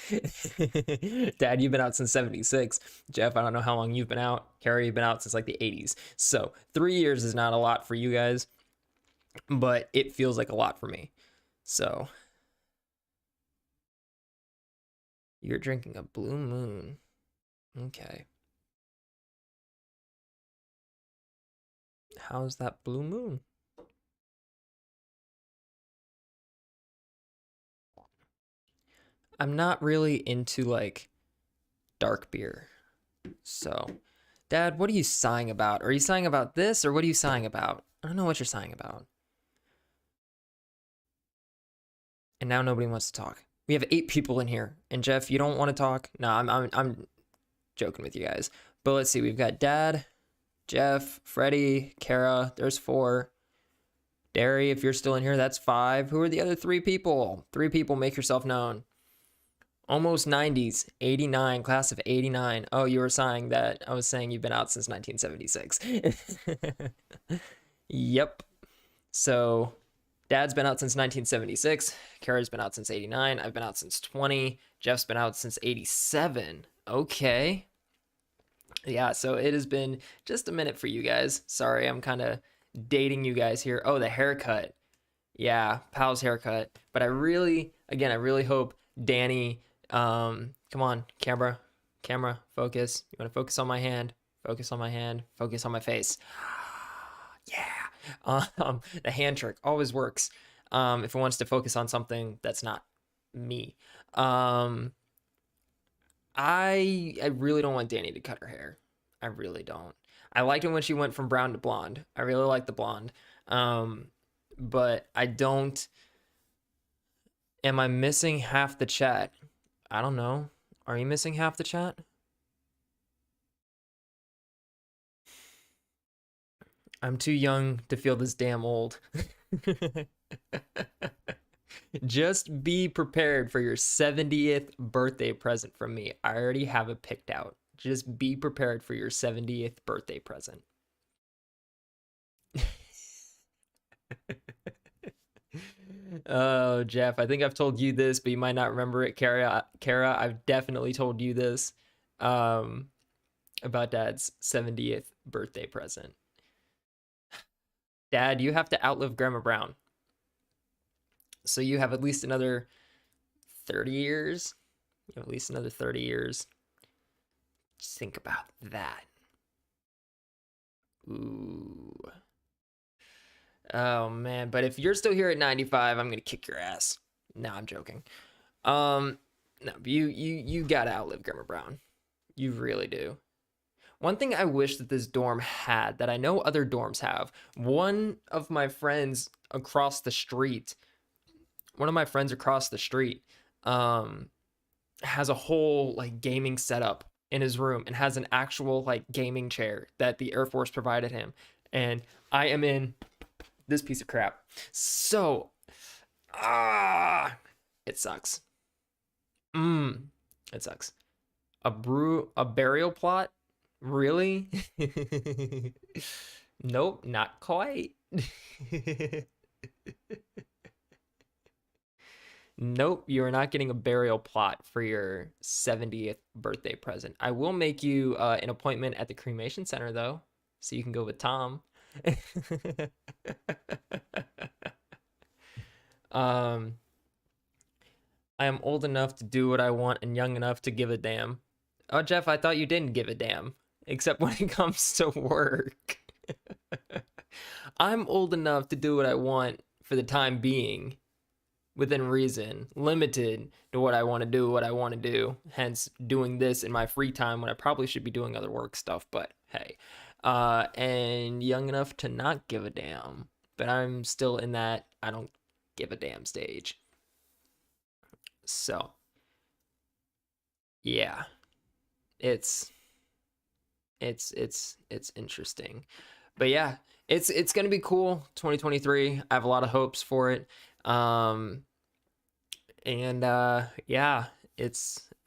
S1: Dad, you've been out since 76. Jeff, I don't know how long you've been out. Carrie, you've been out since like the 80s. So 3 years is not a lot for you guys, but it feels like a lot for me. So you're drinking a Blue Moon. Okay. How's that Blue Moon? I'm not really into like dark beer. So, Dad, what are you sighing about? Are you sighing about this or what are you sighing about? I don't know what you're sighing about. And now nobody wants to talk. We have 8 people in here. And Jeff, you don't want to talk? No, I'm joking with you guys. But let's see. We've got Dad, Jeff, Freddie, Kara. There's 4. Derry, if you're still in here, that's 5. Who are the other 3 people? 3 people, make yourself known. Almost 90s, 89, class of 89. Oh, you were saying that. I was saying you've been out since 1976. Yep. So, Dad's been out since 1976. Kara's been out since 89. I've been out since 20. Jeff's been out since 87. Okay. Yeah, so it has been just a minute for you guys. Sorry, I'm kind of dating you guys here. Oh, the haircut. Yeah, Pal's haircut. But I really hope Danny, come on, camera, focus. You want to focus on my hand? Focus on my hand. Focus on my face. Yeah. The hand trick always works. If it wants to focus on something that's not me. I really don't want Danny to cut her hair. I really don't. I liked it when she went from brown to blonde. I really like the blonde. But I don't. Am I missing half the chat? I don't know. Are you missing half the chat? I'm too young to feel this damn old. Just be prepared for your 70th birthday present from me. I already have it picked out. Just be prepared for your 70th birthday present. Oh, Jeff, I think I've told you this, but you might not remember it. Kara, I've definitely told you this about Dad's 70th birthday present. Dad, you have to outlive Grandma Brown. So you have at least another 30 years. You have at least another 30 years. Just think about that. Ooh. Oh man, but if you're still here at 95, I'm gonna kick your ass. No, I'm joking. No, you gotta outlive Grandma Brown. You really do. One thing I wish that this dorm had that I know other dorms have. One of my friends across the street, has a whole like gaming setup in his room and has an actual like gaming chair that the Air Force provided him. And I am in this piece of crap. So, it sucks. It sucks. A burial plot? Really? Nope, not quite. Nope, you are not getting a burial plot for your 70th birthday present. I will make you an appointment at the cremation center though, so you can go with Tom. I am old enough to do what I want and young enough to give a damn. Oh, Jeff, I thought you didn't give a damn, except when it comes to work. I'm old enough to do what I want for the time being, within reason, limited to what I want to do, hence doing this in my free time when I probably should be doing other work stuff, but hey. And young enough to not give a damn, but I'm still in that I don't give a damn stage. So, yeah, it's interesting, but yeah, it's gonna be cool. 2023. I have a lot of hopes for it. And yeah,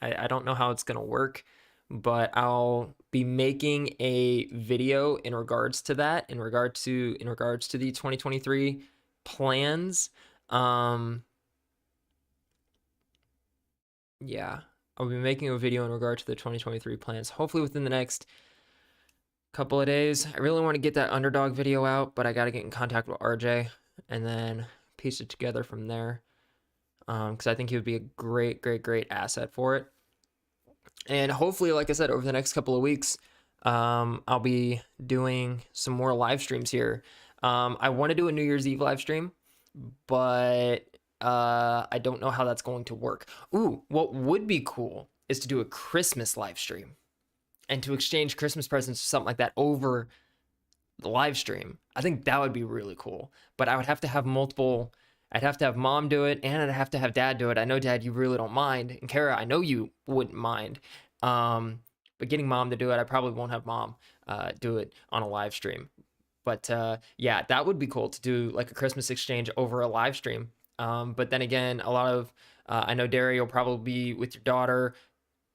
S1: I don't know how it's gonna work, but I'll be making a video in regards to that, in regards to the 2023 plans. yeah, I'll be making a video in regard to the 2023 plans, hopefully within the next couple of days. I really want to get that underdog video out, but I got to get in contact with RJ and then piece it together from there. Because I think he would be a great asset for it. And hopefully, like I said, over the next couple of weeks, I'll be doing some more live streams here. I want to do a New Year's Eve live stream, but I don't know how that's going to work. Ooh, what would be cool is to do a Christmas live stream and to exchange Christmas presents or something like that over the live stream. I think that would be really cool. But I would have to have multiple. I'd have to have mom do it, and I'd have to have dad do it. I know, Dad, you really don't mind, and Kara, I know you wouldn't mind. But getting mom to do it, I probably won't have mom do it on a live stream. But yeah, that would be cool to do like a Christmas exchange over a live stream. But then again, a lot of I know Derry, you'll probably be with your daughter.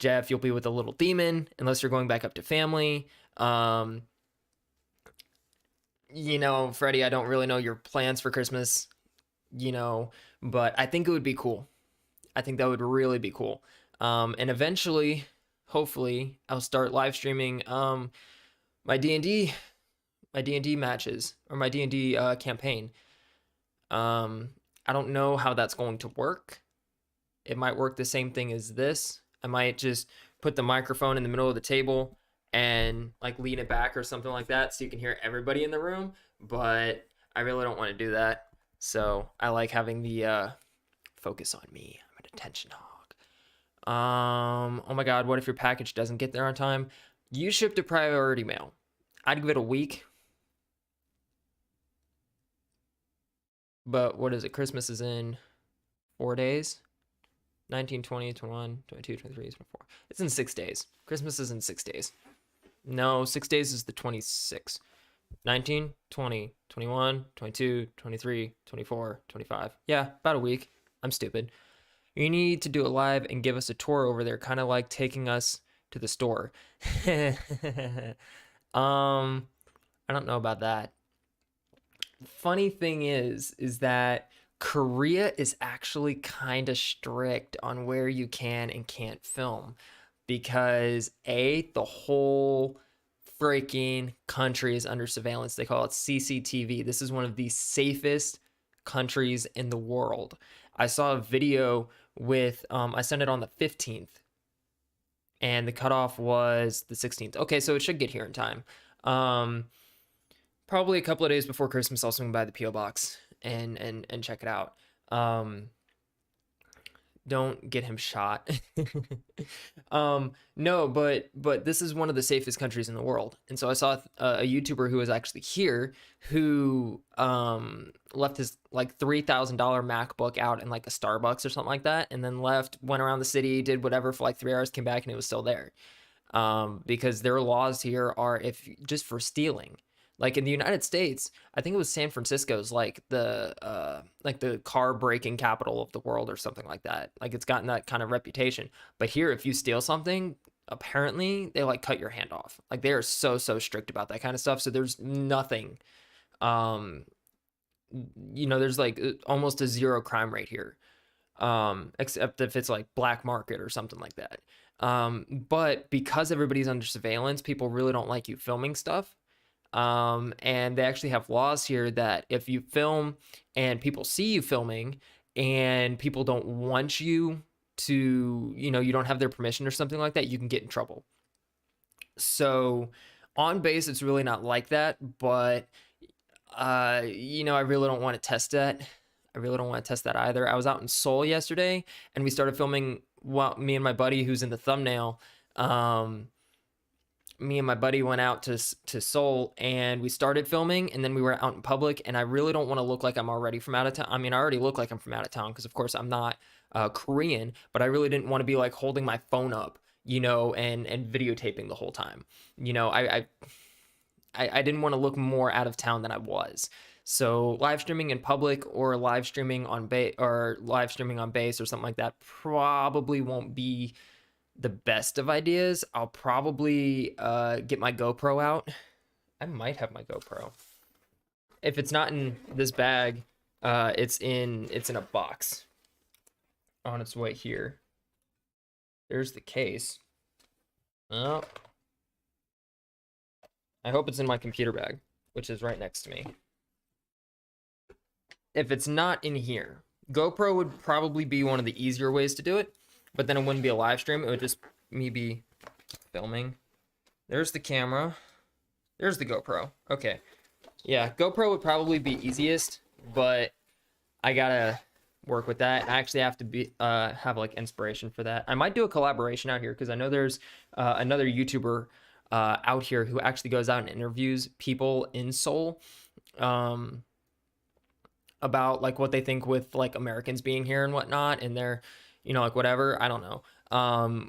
S1: Jeff, you'll be with a little demon, unless you're going back up to family. Freddie, I don't really know your plans for Christmas, but I think it would be cool. I think that would really be cool. And eventually, hopefully, I'll start live streaming my D&D matches or my D&D campaign. I don't know how that's going to work. It might work the same thing as this. I might just put the microphone in the middle of the table and like lean it back or something like that so you can hear everybody in the room, but I really don't want to do that. So I like having the focus on me. I'm an attention hog. Oh my god, what if your package doesn't get there on time? You shipped a priority mail. I'd give it a week. But what is it? Christmas is in 4 days. 19, 20, 21, 22, 23, 24. It's in 6 days. Christmas is in 6 days. No, 6 days is the 26th. 19, 20, 21, 22, 23, 24, 25. Yeah, about a week. I'm stupid. You need to do it live and give us a tour over there, kind of like taking us to the store. I don't know about that. Funny thing is that Korea is actually kind of strict on where you can and can't film because the whole freaking country is under surveillance. They call it CCTV. This is one of the safest countries in the world. I saw a video with I sent it on the 15th and the cutoff was the 16th. Okay, so it should get here in time. Probably a couple of days before Christmas, I'll swing by the PO box and check it out. Don't get him shot. No, but this is one of the safest countries in the world. And so I saw a YouTuber who was actually here who left his like $3,000 MacBook out in like a Starbucks or something like that, and then left, went around the city, did whatever for like 3 hours, came back, and it was still there. Because their laws here are if just for stealing. Like in the United States, I think it was San Francisco's like the car breaking capital of the world or something like that. Like it's gotten that kind of reputation. But here, if you steal something, apparently they like cut your hand off. Like they are so strict about that kind of stuff. So there's nothing. There's like almost a zero crime rate here. Except if it's like black market or something like that. But because everybody's under surveillance, people really don't like you filming stuff. And they actually have laws here that if you film and people see you filming and people don't want you to, you don't have their permission or something like that, you can get in trouble. So on base, it's really not like that, but I really don't want to test that. I really don't want to test that either. I was out in Seoul yesterday and we started filming, well, me and my buddy who's in the thumbnail, me and my buddy went out to Seoul and we started filming, and then we were out in public, and I really don't want to look like I'm already from out of town. I mean, I already look like I'm from out of town because of course I'm not Korean, but I really didn't want to be like holding my phone up, and videotaping the whole time. I didn't want to look more out of town than I was. So live streaming in public or live streaming on base or something like that probably won't be the best of ideas. I'll probably get my GoPro out. I might have my GoPro. If it's not in this bag, it's in a box on its way here. There's the case. Oh, I hope it's in my computer bag, which is right next to me. If it's not in here, GoPro would probably be one of the easier ways to do it, but then it wouldn't be a live stream. It would just me be filming. There's the camera. There's the GoPro. Okay. Yeah, GoPro would probably be easiest, but I gotta work with that. I actually have to be have like inspiration for that. I might do a collaboration out here because I know there's another YouTuber out here who actually goes out and interviews people in Seoul about like what they think with like Americans being here and whatnot, and they're, you know, like whatever. I don't know.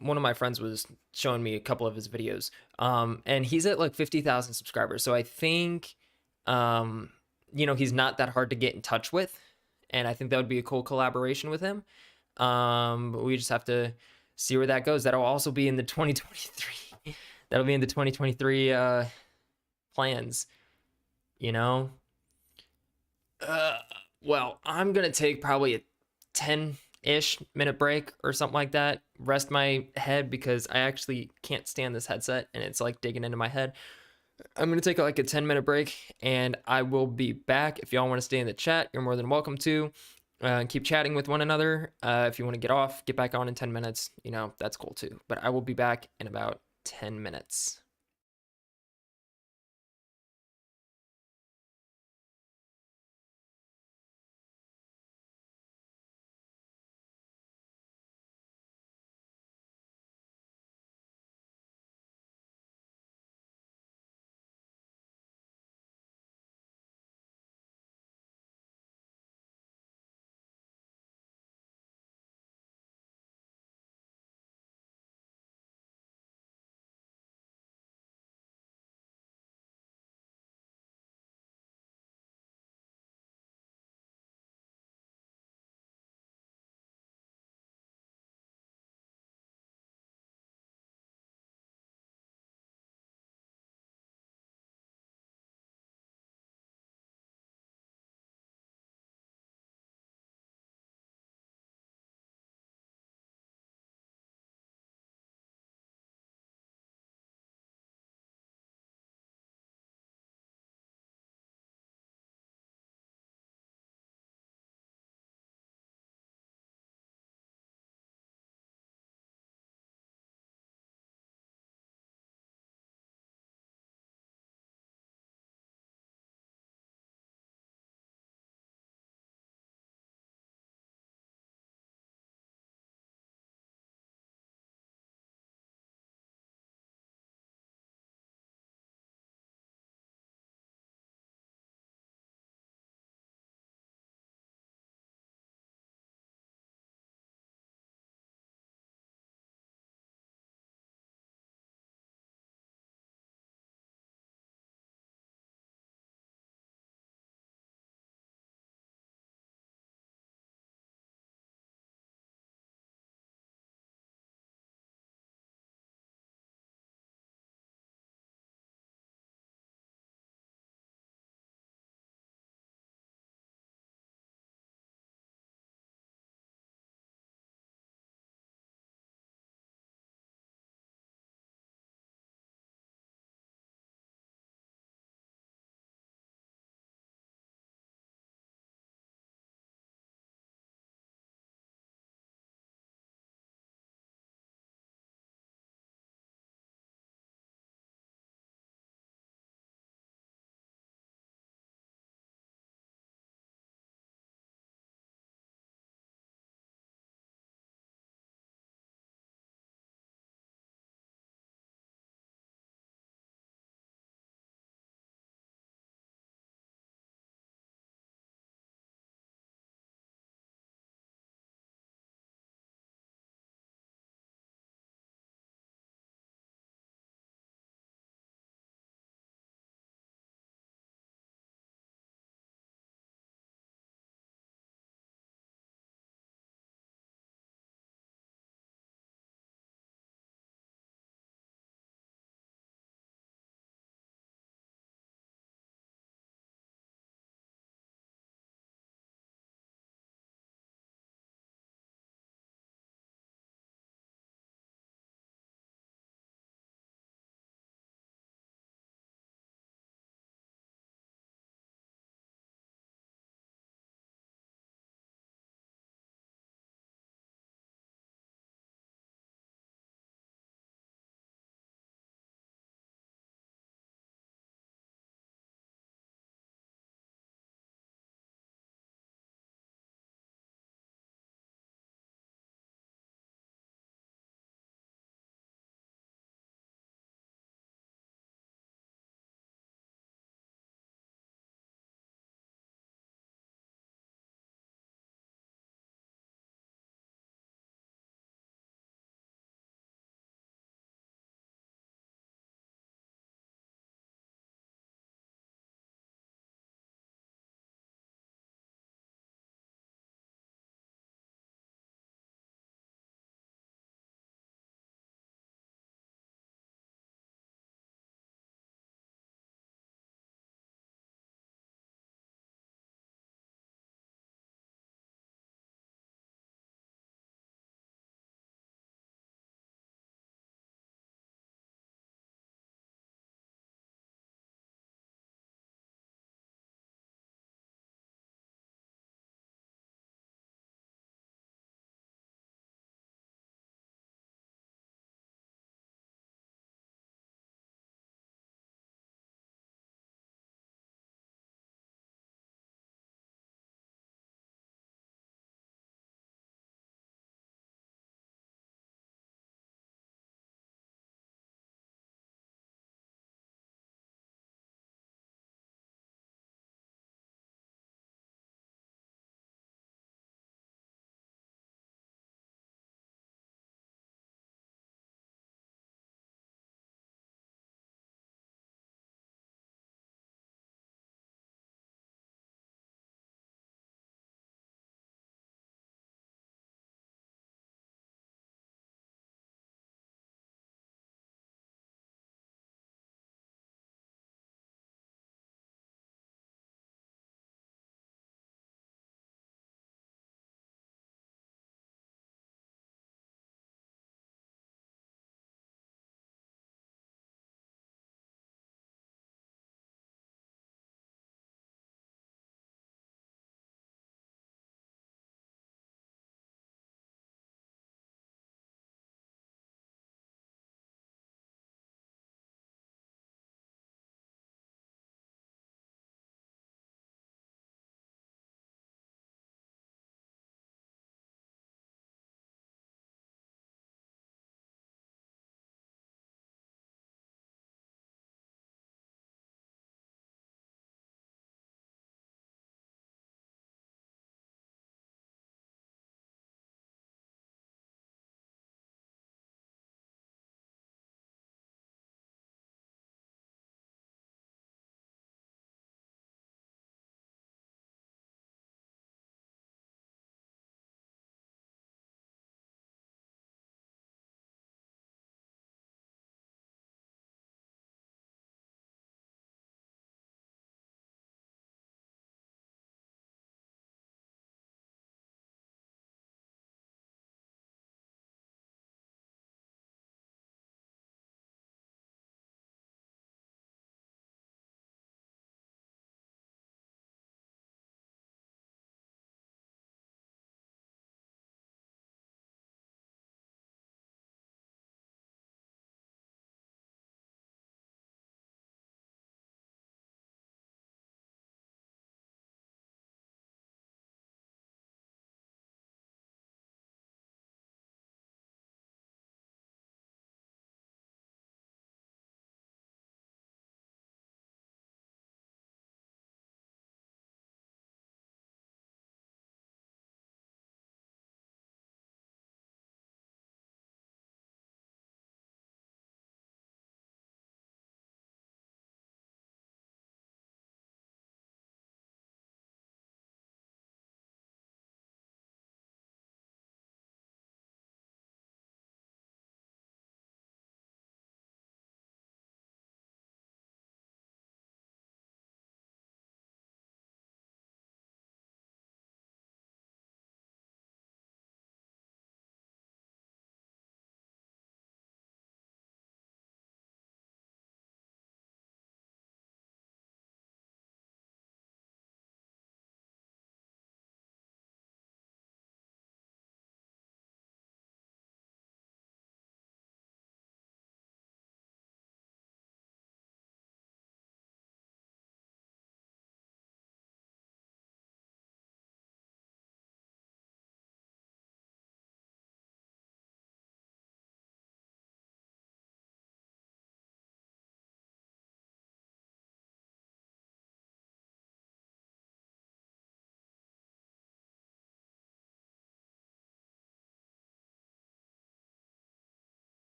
S1: One of my friends was showing me a couple of his videos, and he's at like 50,000 subscribers. So I think, you know, he's not that hard to get in touch with, and I think that would be a cool collaboration with him. But we just have to see where that goes. That'll also be in the 2023. That'll be in the 2023 plans. You know. Uh, well, I'm gonna take probably a 10-ish minute break or something like that. Rest my head because I actually can't stand this headset and it's like digging into my head. I'm gonna take like a 10-minute break and I will be back. If y'all want to stay in the chat, you're more than welcome to. Keep chatting with one another. If you want to get off, get back on in 10 minutes, you know, that's cool too. But I will be back in about 10 minutes.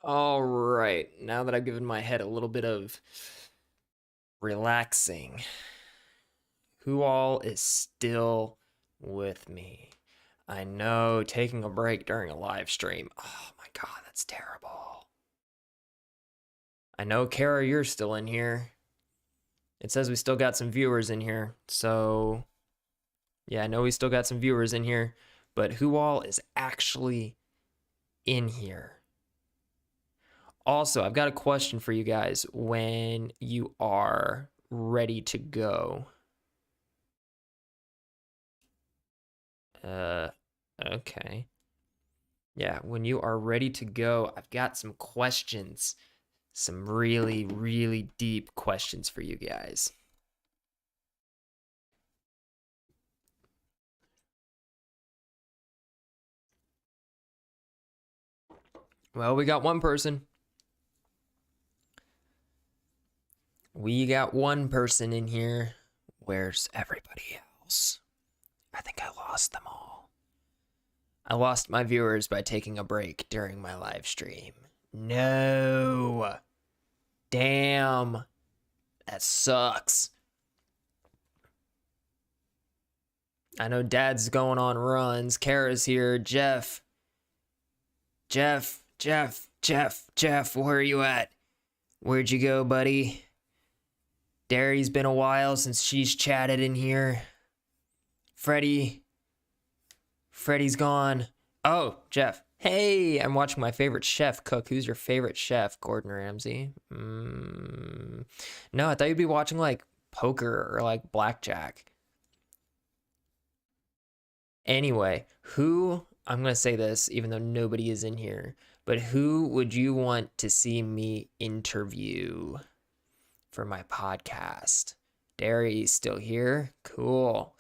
S1: All right, now that I've given my head a little bit of relaxing, who all is still with me? I know taking a break during a live stream. Oh my god, that's terrible. I know, Kara, you're still in here. It says we still got some viewers in here. So, yeah, I know we still got some viewers in here. But who all is actually in here? Also, I've got a question for you guys when you are ready to go. Okay. Yeah, when you are ready to go, I've got some questions. Some really, really deep questions for you guys. Well, we got one person. We got one person in here. Where's everybody else? I think I lost them all. I lost my viewers by taking a break during my live stream. No. Damn. That sucks. I know Dad's going on runs. Kara's here. Jeff, where are you at? Where'd you go, buddy? Derry's been a while since she's chatted in here. Freddie's gone. Oh, Jeff. Hey, I'm watching my favorite chef cook. Who's your favorite chef? Gordon Ramsay? No, I thought you'd be watching like poker or like blackjack. Anyway, I'm going to say this even though nobody is in here, but who would you want to see me interview for my podcast? Derry's still here? Cool.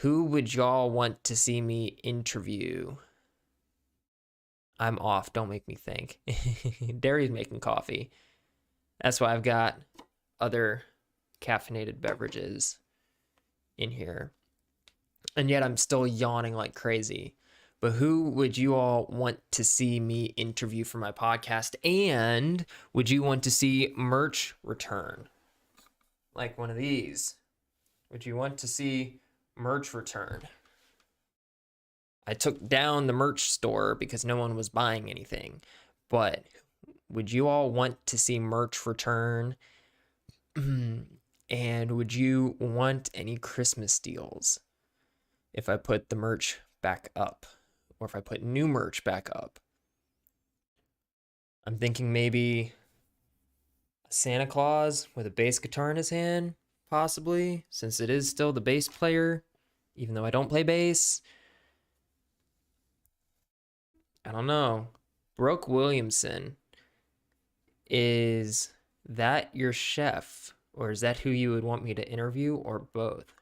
S1: Who would y'all want to see me interview? I'm off. Don't make me think. Derry's making coffee. That's why I've got other caffeinated beverages in here. And yet I'm still yawning like crazy. But who would you all want to see me interview for my podcast? And would you want to see merch return? Like one of these. Would you want to see merch return? I took down the merch store because no one was buying anything. But would you all want to see merch return? And would you want any Christmas deals if I put the merch back up? Or if I put new merch back up? I'm thinking maybe a Santa Claus with a bass guitar in his hand, possibly, since it is still the bass player, even though I don't play bass. I don't know. Brooke Williamson, is that your chef? Or is that who you would want me to interview, or both?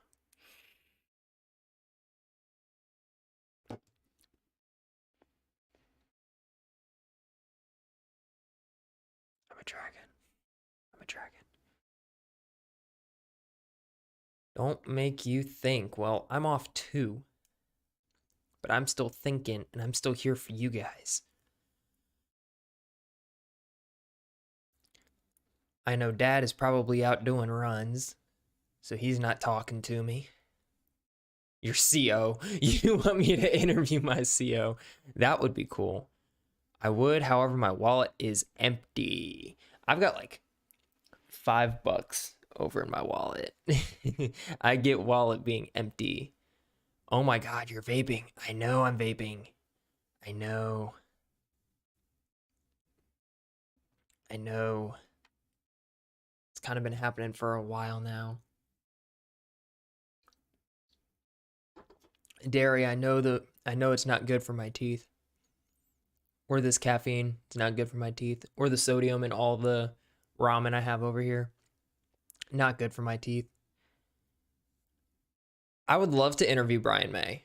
S1: I'm a dragon. I'm a dragon. Don't make you think. Well, I'm off too. But I'm still thinking, and I'm still here for you guys. I know Dad is probably out doing runs, so he's not talking to me. Your CO. You want me to interview my CO? That would be cool. I would, however, my wallet is empty. I've got like $5 over in my wallet. I get wallet being empty. Oh my god, you're vaping. I know I'm vaping. I know. I know. It's kind of been happening for a while now. Dairy, I know it's not good for my teeth. Or this caffeine, it's not good for my teeth. Or the sodium and all the ramen I have over here. Not good for my teeth. I would love to interview Brian May.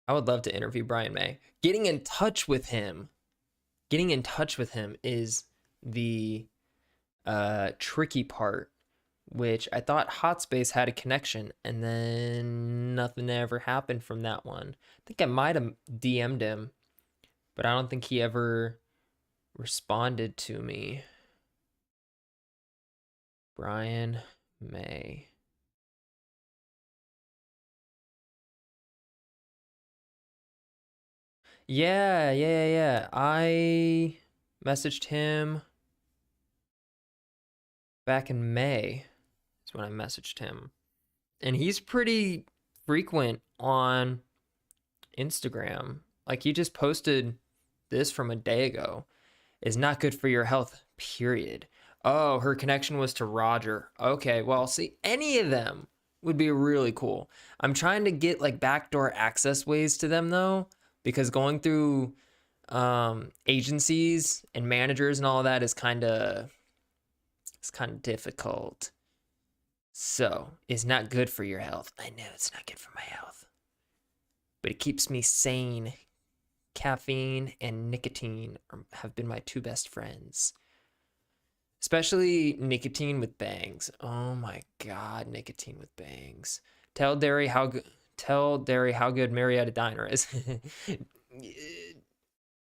S1: I would love to interview Brian May. Getting in touch with him is the tricky part, which I thought Hotspace had a connection, and then nothing ever happened from that one. I think I might have DM'd him, but I don't think he ever responded to me. Brian May. Yeah. I messaged him back in May. That's when I messaged him. And he's pretty frequent on Instagram. Like he just posted this from a day ago. Is not good for your health, period. Oh, her connection was to Roger. Okay, well, see, any of them would be really cool. I'm trying to get like backdoor access ways to them though, because going through agencies and managers and all of that is kind of difficult. So, it's not good for your health. I know it's not good for my health, but it keeps me sane. Caffeine and nicotine have been my two best friends. Especially nicotine with bangs. Oh my god, nicotine with bangs. Tell Derry how good Marietta Diner is.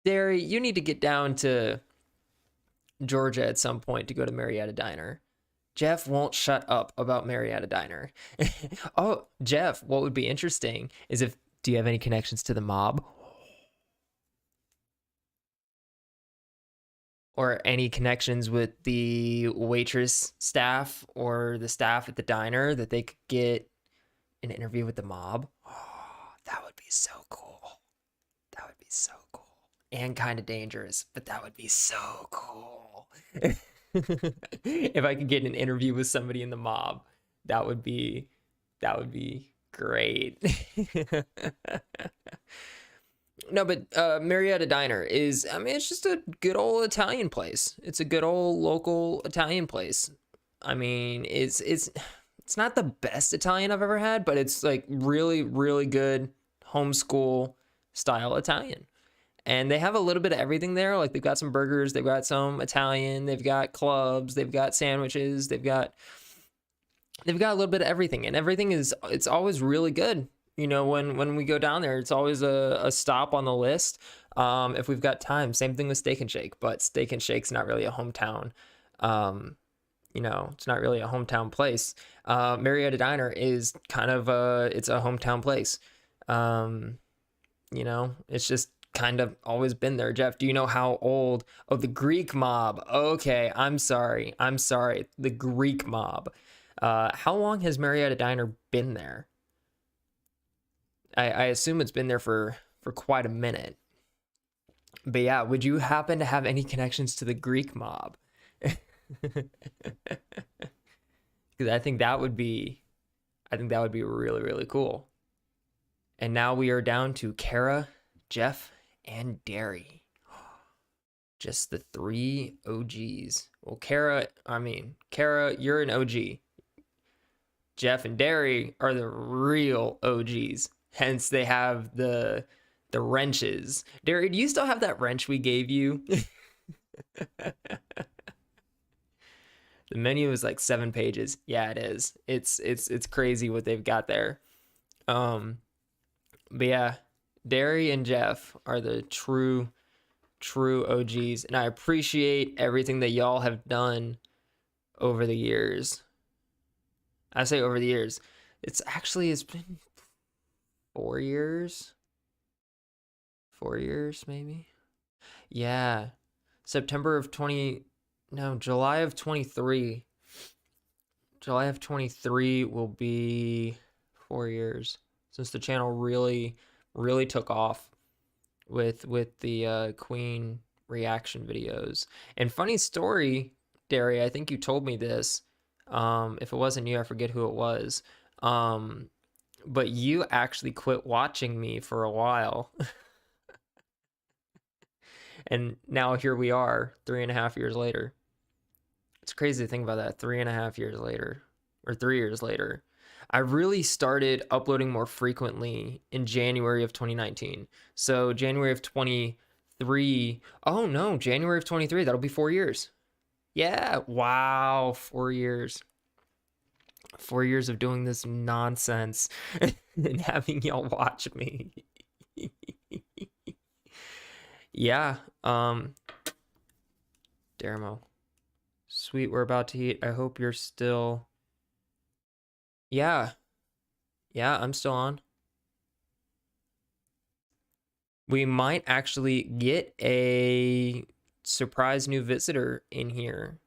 S1: Derry, you need to get down to Georgia at some point to go to Marietta Diner. Jeff won't shut up about Marietta Diner. Oh, Jeff, what would be interesting is if do you have any connections to the mob? Or any connections with the waitress staff or the staff at the diner that they could get an interview with the mob. Oh, that would be so cool. That would be so cool. And kind of dangerous, but that would be so cool. If I could get an interview with somebody in the mob, that would be great. No, but Marietta Diner is, I mean, it's just a good old Italian place. It's a good old local Italian place. I mean, it's not the best Italian I've ever had, but it's like really, really good homeschool style Italian. And they have a little bit of everything there. Like they've got some burgers, they've got some Italian, they've got clubs, they've got sandwiches, they've got a little bit of everything, and everything it's always really good. You know, when we go down there, it's always a stop on the list. If we've got time. Same thing with Steak and Shake, but Steak and Shake's not really a hometown. You know, it's not really a hometown place. Marietta Diner is kind of it's a hometown place. You know, it's just kind of always been there. Jeff, do you know how old? Oh, the Greek mob. Okay, I'm sorry. The Greek mob. How long has Marietta Diner been there? I assume it's been there for quite a minute. But yeah, would you happen to have any connections to the Greek mob? Because I think that would be really, really cool. And now we are down to Kara, Jeff, and Derry. Just the three OGs. Well, Kara, you're an OG. Jeff and Derry are the real OGs. Hence, they have the wrenches. Derry, do you still have that wrench we gave you? The menu is like 7 pages. Yeah, it is. It's crazy what they've got there. But yeah, Derry and Jeff are the true OGs, and I appreciate everything that y'all have done over the years. I say over the years. It's been 4 years. 4 years, maybe. Yeah. July of 23. July of 23 will be 4 years since the channel really, really took off with the Queen reaction videos. And funny story, Derry, I think you told me this. If it wasn't you, I forget who it was. But you actually quit watching me for a while. And now here we are, 3.5 years later. It's crazy to think about that, 3.5 years later, or 3 years later. I really started uploading more frequently in January of 2019. So January of 23, oh no, January of 23, that'll be 4 years. Yeah, wow, 4 years. 4 years of doing this nonsense and having y'all watch me. Yeah. Dermo. Sweet, we're about to eat. I hope you're still. Yeah. Yeah, I'm still on. We might actually get a surprise new visitor in here.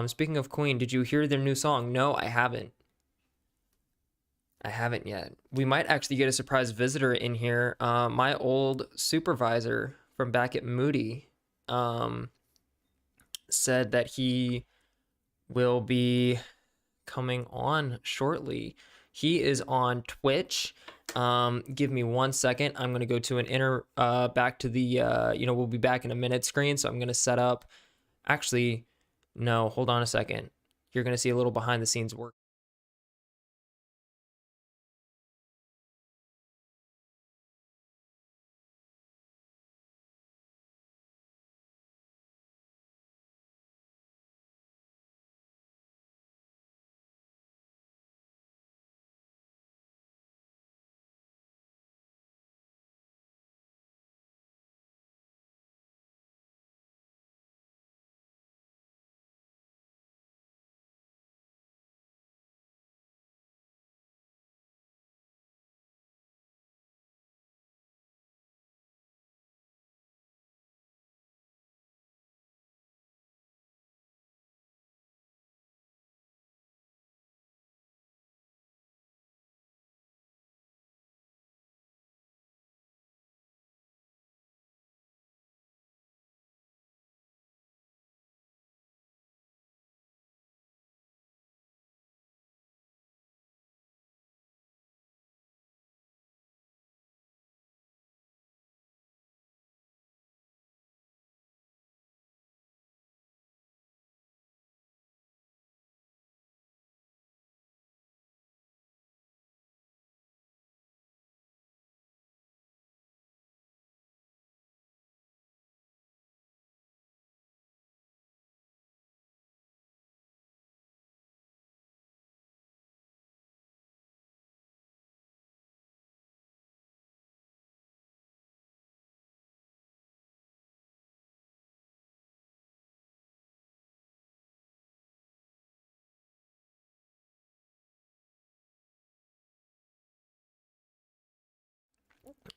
S1: Speaking of Queen, did you hear their new song? No, I haven't. I haven't yet. We might actually get a surprise visitor in here. My old supervisor from back at Moody said that he will be coming on shortly. He is on Twitch. Give me 1 second. I'm gonna go to an back to the we'll be back in a minute screen. So I'm gonna set up. Actually, no, hold on a second. You're gonna see a little behind the scenes work.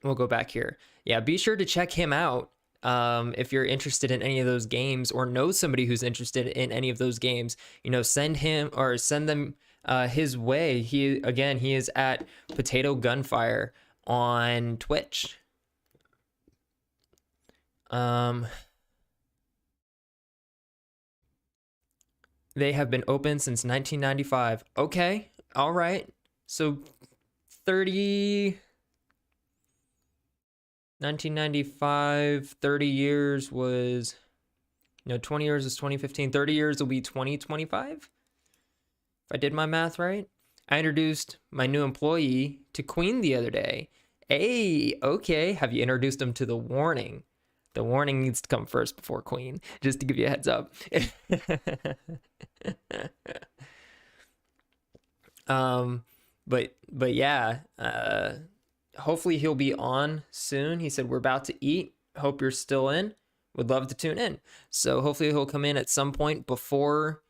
S1: We'll go back here. Yeah, be sure to check him out if you're interested in any of those games or know somebody who's interested in any of those games. Send him or send them his way. He is at Potato Gunfire on Twitch. They have been open since 1995. Okay, all right. So 1995, 30 years was, 20 years is 2015. 30 years will be 2025. If I did my math right. I introduced my new employee to Queen the other day. Hey, okay. Have you introduced him to the warning? The warning needs to come first before Queen, just to give you a heads up. But yeah, hopefully he'll be on soon. He said, we're about to eat. Hope you're still in. Would love to tune in. So hopefully he'll come in at some point before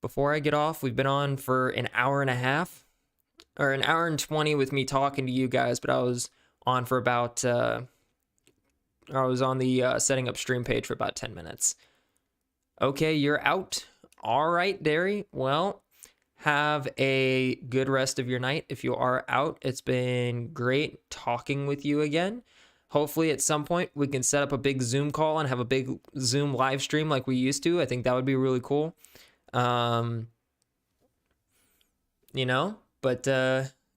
S1: I get off. We've been on for an hour and a half, or an hour and 20 with me talking to you guys, but I was on for about, I was on the setting up stream page for about 10 minutes. Okay, you're out. All right, Derry. Well, have a good rest of your night if you are out. It's been great talking with you again. Hopefully at some point we can set up a big Zoom call and have a big Zoom live stream like we used to. I think that would be really cool. But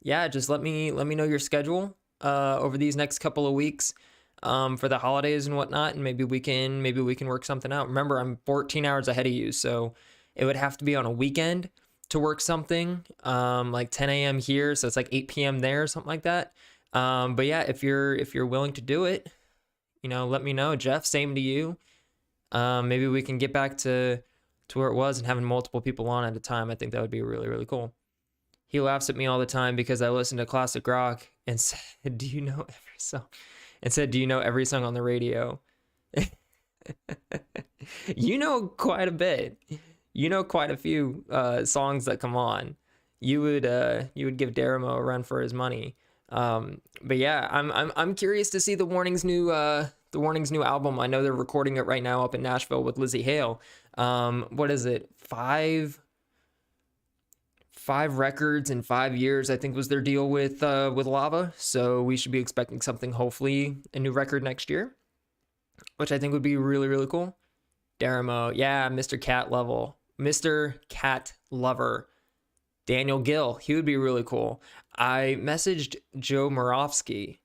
S1: yeah, just let me know your schedule over these next couple of weeks for the holidays and whatnot, and maybe we can work something out. Remember, I'm 14 hours ahead of you, so it would have to be on a weekend to work something like 10 a.m. here, so it's like 8 p.m. there or something like that. But yeah, if you're willing to do it, let me know. Jeff, same to you. Maybe we can get back to where it was and having multiple people on at a time. I think that would be really, really cool. He laughs at me all the time because I listen to classic rock and said, do you know every song? and said, "Do you know every song on the radio?" You know quite a bit. You know quite a few songs that come on. You would give Daramo a run for his money. But yeah, I'm curious to see the Warning's new album. I know they're recording it right now up in Nashville with Lizzie Hale. What is it? Five records in 5 years, I think, was their deal with Lava. So we should be expecting something, hopefully a new record next year, which I think would be really, really cool. Daramo, yeah, Mr. Cat Lover, Daniel Gill, he would be really cool. I messaged Joe Moravsky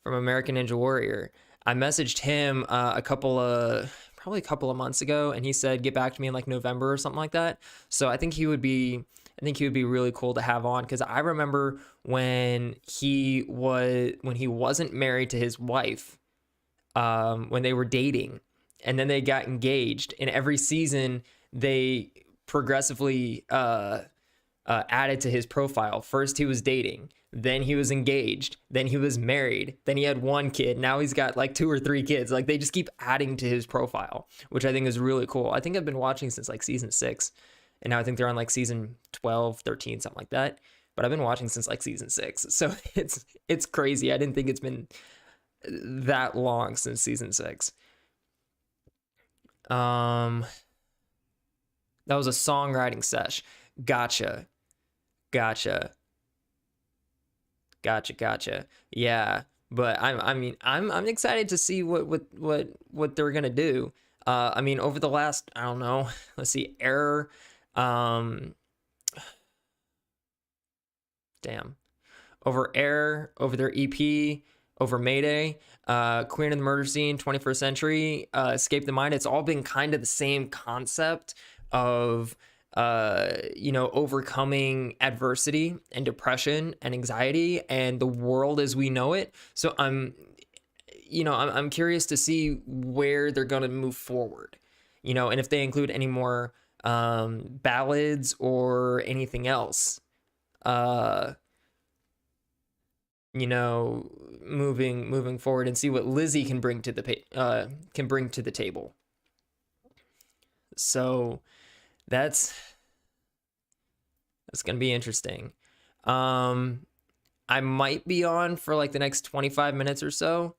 S1: from American Ninja Warrior. I messaged him probably a couple of months ago, and he said get back to me in like November or something like that. So I think he would be really cool to have on, because I remember when he wasn't married to his wife, when they were dating, and then they got engaged, and every season they progressively added to his profile. First he was dating, then he was engaged, then he was married, then he had one kid, now he's got like 2 or 3 kids. Like, they just keep adding to his profile, which I think is really cool. I think I've been watching since like season 6, and now I think they're on like season 12, 13, something like that, but I've been watching since like season 6, so it's crazy. I didn't think it's been that long since season 6. That was a songwriting sesh. Gotcha. Yeah, but I'm excited to see what they're gonna do. I mean, over the last, I don't know, let's see, Error, damn, over Error, over their EP, over Mayday, Queen of the Murder Scene, 21st Century, Escape the Mind. It's all been kind of the same concept of overcoming adversity and depression and anxiety and the world as we know it. So I'm curious to see where they're going to move forward, and if they include any more ballads or anything else, moving forward, and see what Lizzie can bring to the table. So that's gonna be interesting. I might be on for like the next 25 minutes or so.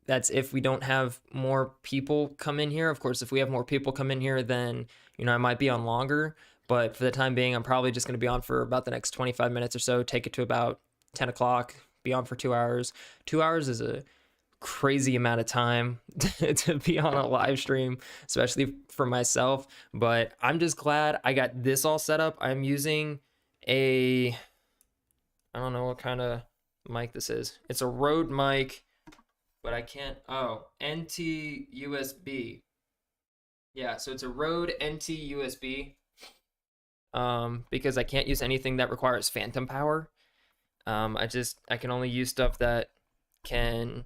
S1: That's if we don't have more people come in here. Of course, if we have more people come in here, then I might be on longer. But for the time being, I'm probably just going to be on for about the next 25 minutes or so. Take it to about 10 o'clock. Be on for 2 hours. 2 hours is a crazy amount of time to be on a live stream, especially for myself. But I'm just glad I got this all set up. I'm using I don't know what kind of mic this is. It's a Rode mic, but I can't. Oh, NT USB. Yeah, so it's a Rode NT USB. Because I can't use anything that requires phantom power. I can only use stuff that can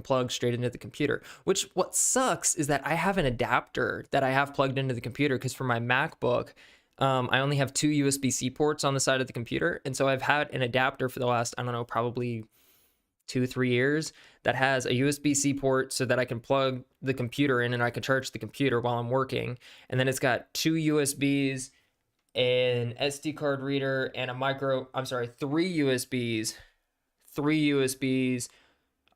S1: plug straight into the computer. Which, what sucks is that I have an adapter that I have plugged into the computer, because for my MacBook, I only have 2 USB-C ports on the side of the computer, and so I've had an adapter for the last, I don't know, probably 2-3 years that has a USB-C port so that I can plug the computer in and I can charge the computer while I'm working. And then it's got 2 USBs, an SD card reader, and 3 USBs,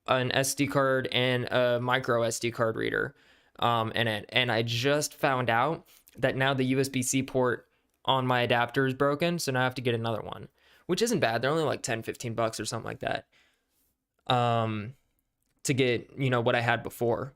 S1: an SD card, and a micro SD card reader. And I just found out that now the USB-C port on my adapter is broken, so now I have to get another one, which isn't bad. They're only like $10-15 or something like that. To get, what I had before.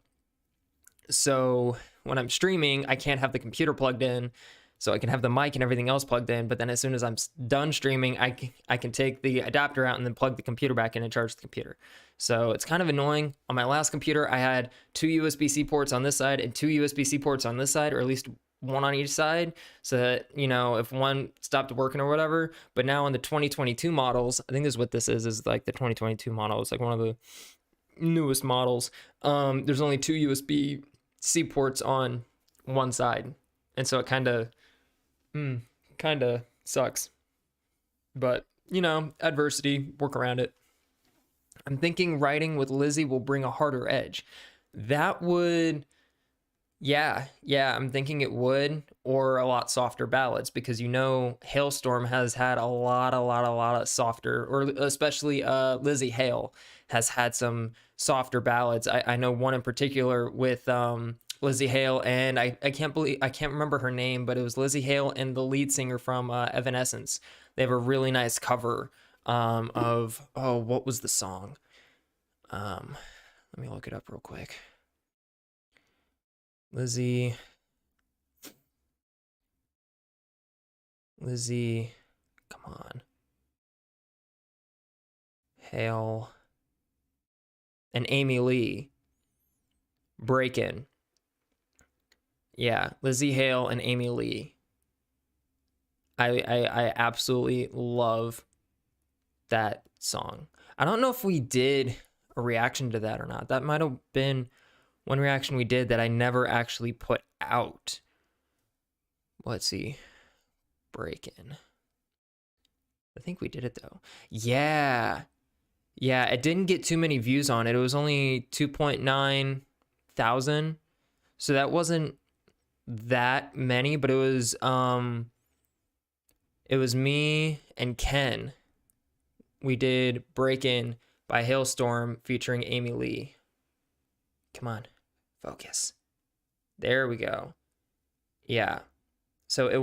S1: So when I'm streaming, I can't have the computer plugged in, so I can have the mic and everything else plugged in. But then as soon as I'm done streaming, I can take the adapter out and then plug the computer back in and charge the computer. So it's kind of annoying. On my last computer, I had 2 USB-C ports on this side and 2 USB-C ports on this side, or at least one on each side, so that, if one stopped working or whatever. But now on the 2022 models, I think this is what this is like the 2022 model. It's like one of the newest models. There's only 2 USB-C ports on one side, and so it kind of sucks. But you know, adversity, work around it. I'm thinking writing with Lizzie will bring a harder edge. That would, yeah, I'm thinking it would, or a lot softer ballads, because you know Hailstorm has had a lot of softer, or especially Lizzie Hale has had some softer ballads. I know one in particular with Lizzie Hale, and I can't remember her name, but it was Lizzie Hale and the lead singer from Evanescence. They have a really nice cover of, oh, what was the song? Let me look it up real quick. Lizzie, come on. Hale and Amy Lee. Break In. Yeah, Lizzie Hale and Amy Lee. I absolutely love that song. I don't know if we did a reaction to that or not. That might have been one reaction we did that I never actually put out. Let's see. Break In. I think we did it though. Yeah. Yeah, it didn't get too many views on it. It was only 2.9 thousand. So that wasn't that many, but it was me and Ken. We did Break In by Hailstorm featuring Amy Lee. Come on. Focus. There we go. Yeah. So it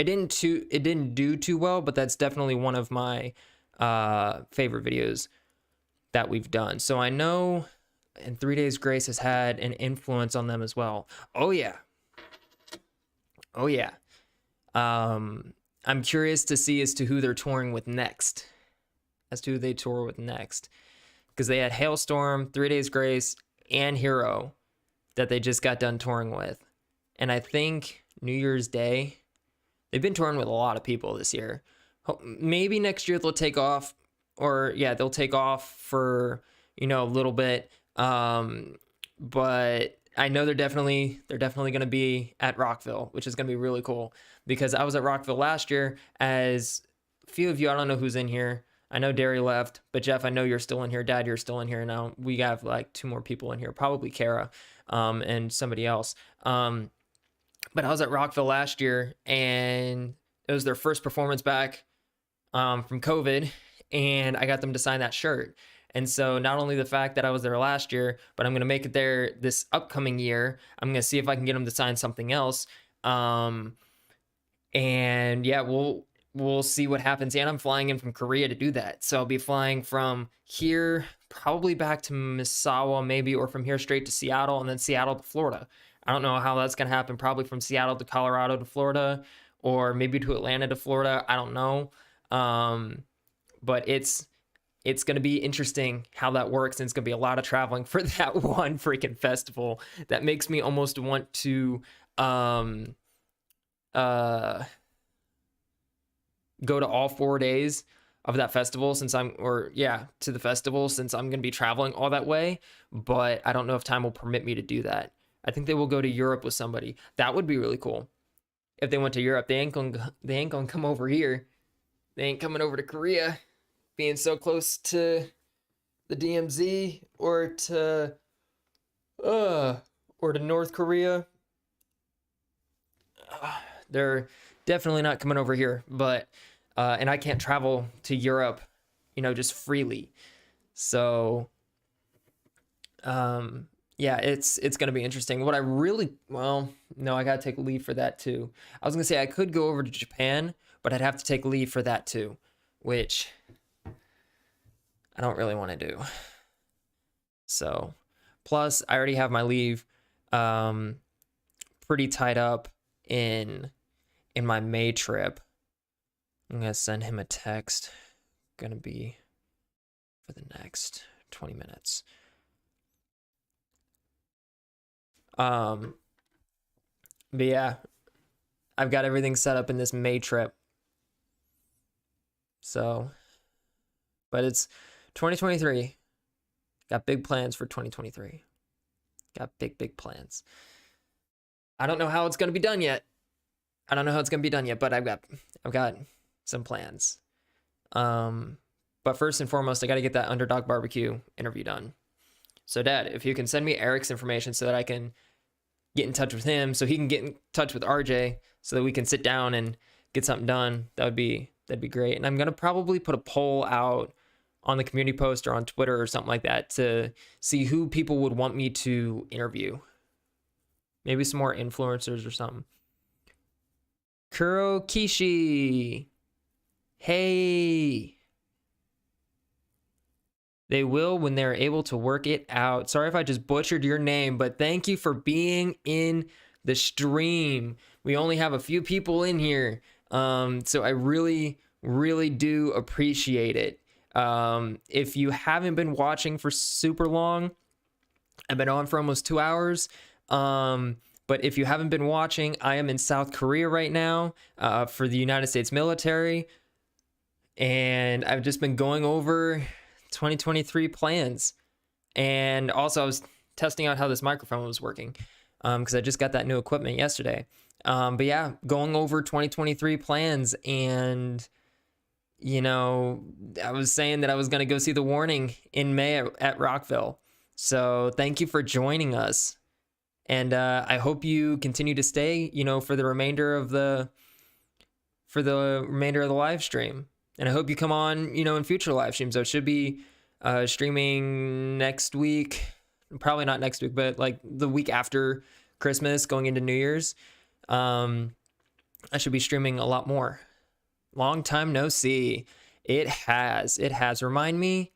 S1: didn't do too well, but that's definitely one of my favorite videos that we've done. So I know, and 3 Days Grace has had an influence on them as well. Oh yeah. I'm curious to see as to who they're touring with next. Because they had Hailstorm, 3 Days Grace, and Hero that they just got done touring with. And I think New Year's Day, they've been touring with a lot of people this year. Maybe next year they'll take off, they'll take off for, you know, a little bit. But I know they're definitely going to be at Rockville, which is going to be really cool, because I was at Rockville last year. As a few of you, I don't know who's in here. I know Derry left, but Jeff, I know you're still in here. Dad, you're still in here now. We have like 2 more people in here, probably Kara, and somebody else. But I was at Rockville last year, and it was their first performance back from COVID, and I got them to sign that shirt. And so not only the fact that I was there last year, but I'm going to make it there this upcoming year. I'm going to see if I can get them to sign something else. And yeah, we'll see what happens. And I'm flying in from Korea to do that. So I'll be flying from here probably back to Misawa maybe, or from here straight to Seattle, and then Seattle to Florida. I don't know how that's going to happen. Probably from Seattle to Colorado to Florida, or maybe to Atlanta to Florida. I don't know. But it's going to be interesting how that works, and it's going to be a lot of traveling for that one freaking festival. That makes me almost want to go to all 4 days of that festival since I'm going to be traveling all that way, but I don't know if time will permit me to do that. I think they will go to Europe with somebody. That would be really cool. If they went to Europe, they ain't gonna come over here. They ain't coming over to Korea, being so close to the DMZ or to North Korea. They're definitely not coming over here, but and I can't travel to Europe, you know, just freely. So yeah, it's going to be interesting. What I really, well, no, I got to take leave for that too. I was going to say I could go over to Japan, but I'd have to take leave for that too, which I don't really want to do. So, plus I already have my leave pretty tied up in my May trip. I'm going to send him a text. Going to be for the next 20 minutes. But yeah, I've got everything set up in this May trip. So, but it's 2023. Got big plans for 2023. Got big plans. I don't know how it's going to be done yet. But I've got some plans. But first and foremost, I got to get that Underdog Barbecue interview done. So, Dad, if you can send me Eric's information so that I can get in touch with him, so he can get in touch with RJ, so that we can sit down and get something done, that'd be great. And I'm gonna probably put a poll out on the community post or on Twitter or something like that to see who people would want me to interview. Maybe some more influencers or something. Kuro Kishi. Hey. They will when they're able to work it out. Sorry if I just butchered your name, but thank you for being in the stream. We only have a few people in here, so I really, really do appreciate it. If you haven't been watching for super long, I've been on for almost 2 hours. But if you haven't been watching, I am in South Korea right now for the United States military. And I've just been going over 2023 plans. And also I was testing out how this microphone was working because I just got that new equipment yesterday. But yeah, going over 2023 plans. And, you know, I was saying that I was going to go see The Warning in May at Rockville. So thank you for joining us. And I hope you continue to stay, you know, for the remainder of the live stream. And I hope you come on, you know, in future live streams. I should be streaming next week, probably not next week, but like the week after Christmas, going into New Year's. I should be streaming a lot more. Long time no see. It has. Remind me,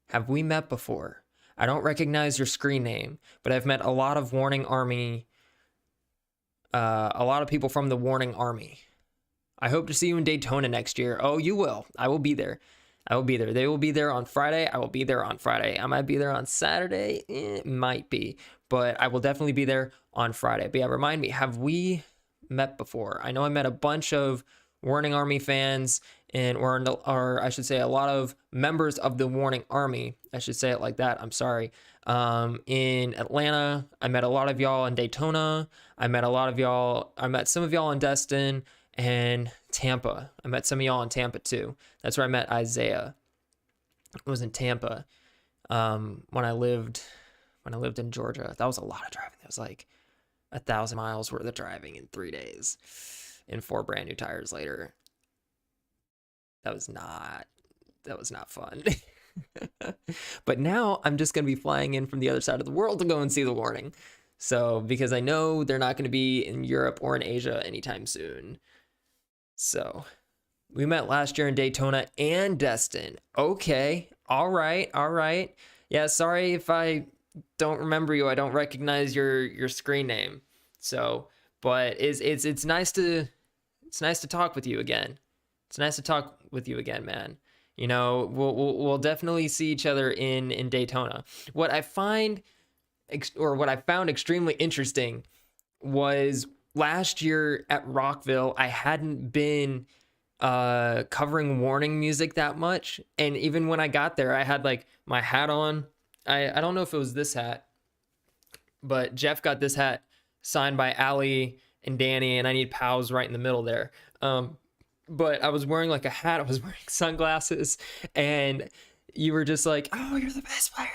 S1: have we met before? I don't recognize your screen name, but I've met a lot of Warning Army, a lot of people from the Warning Army. I hope to see you in Daytona next year. Oh, you will. I will be there. They will be there on Friday. I will be there on Friday. I might be there on Saturday. It might be, but I will definitely be there on Friday. But yeah, remind me, have we met before? I know I met a bunch of Warning Army fans or I should say a lot of members of the Warning Army. I should say it like that. I'm sorry. In Atlanta, I met a lot of y'all in Daytona. I met some of y'all in Destin and Tampa. I met some of y'all in Tampa too. That's where I met Isaiah. It was in Tampa. When I lived in Georgia. That was a lot of driving. That was like 1,000 miles worth of driving in 3 days and 4 brand new tires later. That was not fun. But now I'm just going to be flying in from the other side of the world to go and see The Warning. So, because I know they're not going to be in Europe or in Asia anytime soon. So, we met last year in Daytona and Destin. Okay. All right. Yeah, sorry if I don't remember you. I don't recognize your screen name. So, but it's nice to talk with you again. It's nice to talk with you again, man. You know, we'll definitely see each other in Daytona. What I found extremely interesting was last year at Rockville, I hadn't been covering Warning music that much, and even when I got there, I had like my hat on. I don't know if it was this hat, but Jeff got this hat signed by Allie and Danny, and I need pals right in the middle there. But I was wearing like a hat, I was wearing sunglasses, and you were just like, "Oh, you're the best player,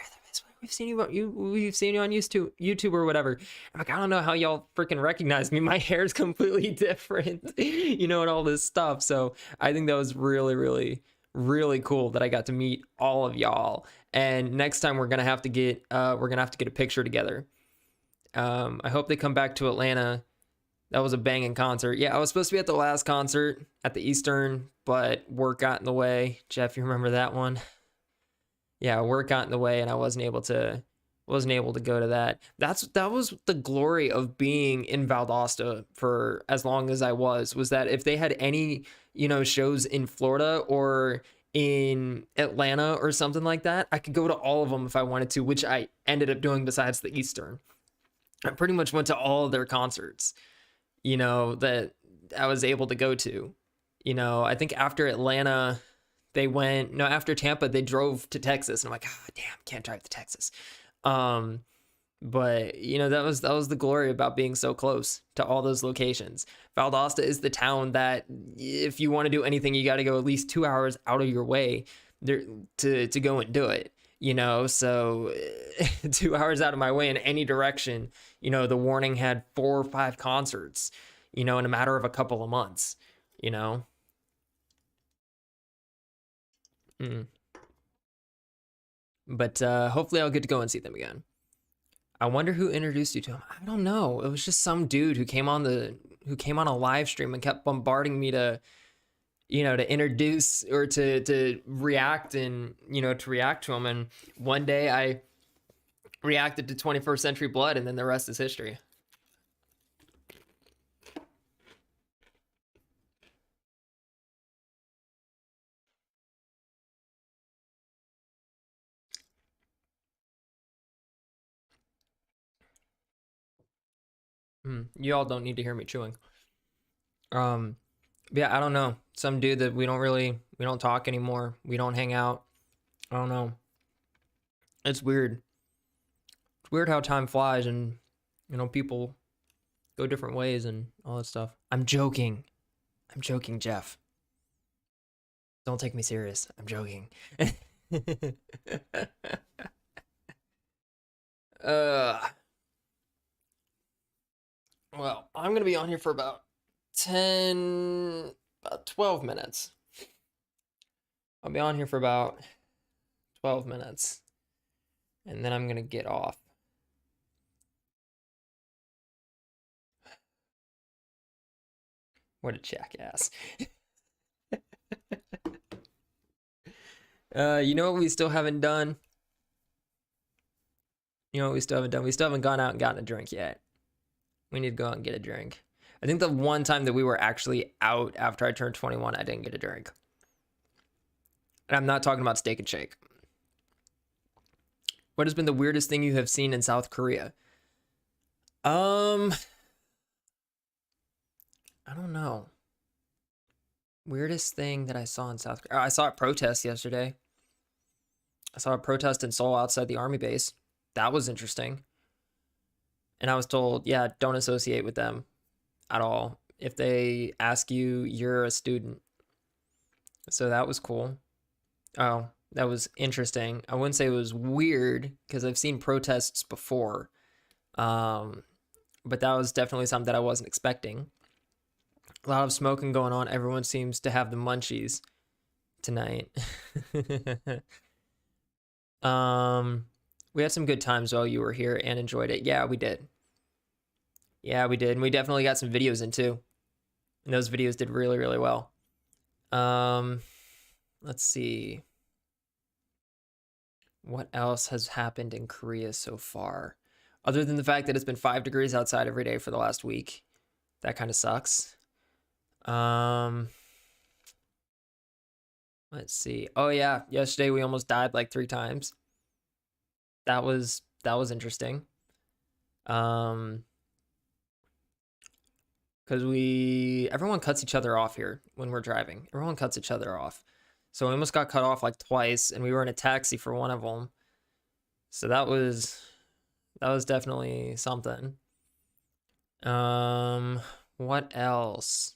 S1: We've seen you on YouTube or whatever." I'm like, I don't know how y'all freaking recognize me. My hair is completely different, you know, and all this stuff. So I think that was really, really, really cool that I got to meet all of y'all. And next time we're gonna have to get a picture together. I hope they come back to Atlanta. That was a banging concert. Yeah, I was supposed to be at the last concert at the Eastern, but work got in the way. Jeff, you remember that one? Yeah, work got in the way, and I wasn't able to go to that. That was the glory of being in Valdosta for as long as I was that if they had any, you know, shows in Florida or in Atlanta or something like that, I could go to all of them if I wanted to, which I ended up doing besides the Eastern. I pretty much went to all of their concerts, you know, that I was able to go to. You know, I think after Atlanta, after Tampa, they drove to Texas. And I'm like, damn, can't drive to Texas. But But you know, that was the glory about being so close to all those locations. Valdosta is the town that if you want to do anything, you got to go at least 2 hours out of your way there to go and do it. You know, so 2 hours out of my way in any direction. You know, the Warning had 4 or 5 concerts. You know, in a matter of a couple of months. You know. Mm. But hopefully I'll get to go and see them again. I wonder who introduced you to him. I don't know. It was just some dude who came on a live stream and kept bombarding me to, you know, to introduce or to react and, you know, to react to him. And one day I reacted to 21st Century Blood, and then the rest is history. You all don't need to hear me chewing. Yeah, I don't know. Some dude that we don't talk anymore. We don't hang out. I don't know. It's weird. It's weird how time flies and, you know, people go different ways and all that stuff. I'm joking. I'm joking, Jeff. Don't take me serious. I'm joking. uh well, I'm gonna be on here for about 12 minutes. I'll be on here for about 12 minutes. And then I'm gonna get off. What a jackass. You know what we still haven't done? You know what we still haven't done? We still haven't gone out and gotten a drink yet. We need to go out and get a drink. I think the one time that we were actually out after I turned 21, I didn't get a drink. And I'm not talking about Steak and Shake. What has been the weirdest thing you have seen in South Korea? I don't know. Weirdest thing that I saw in South Korea. I saw a protest yesterday. I saw a protest in Seoul outside the army base. That was interesting. And I was told, yeah, don't associate with them at all. If they ask you, you're a student. So that was cool. Oh, that was interesting. I wouldn't say it was weird because I've seen protests before. But that was definitely something that I wasn't expecting. A lot of smoking going on. Everyone seems to have the munchies tonight. We had some good times while you were here and enjoyed it. Yeah, we did. Yeah, we did. And we definitely got some videos in too. And those videos did really, really well. Let's see. What else has happened in Korea so far? Other than the fact that it's been 5 degrees outside every day for the last week. That kind of sucks. Let's see. Oh yeah, yesterday we almost died like 3 times. That was interesting. Because everyone cuts each other off here when we're driving. Everyone cuts each other off. So we almost got cut off like twice, and we were in a taxi for one of them. So that was definitely something. What else?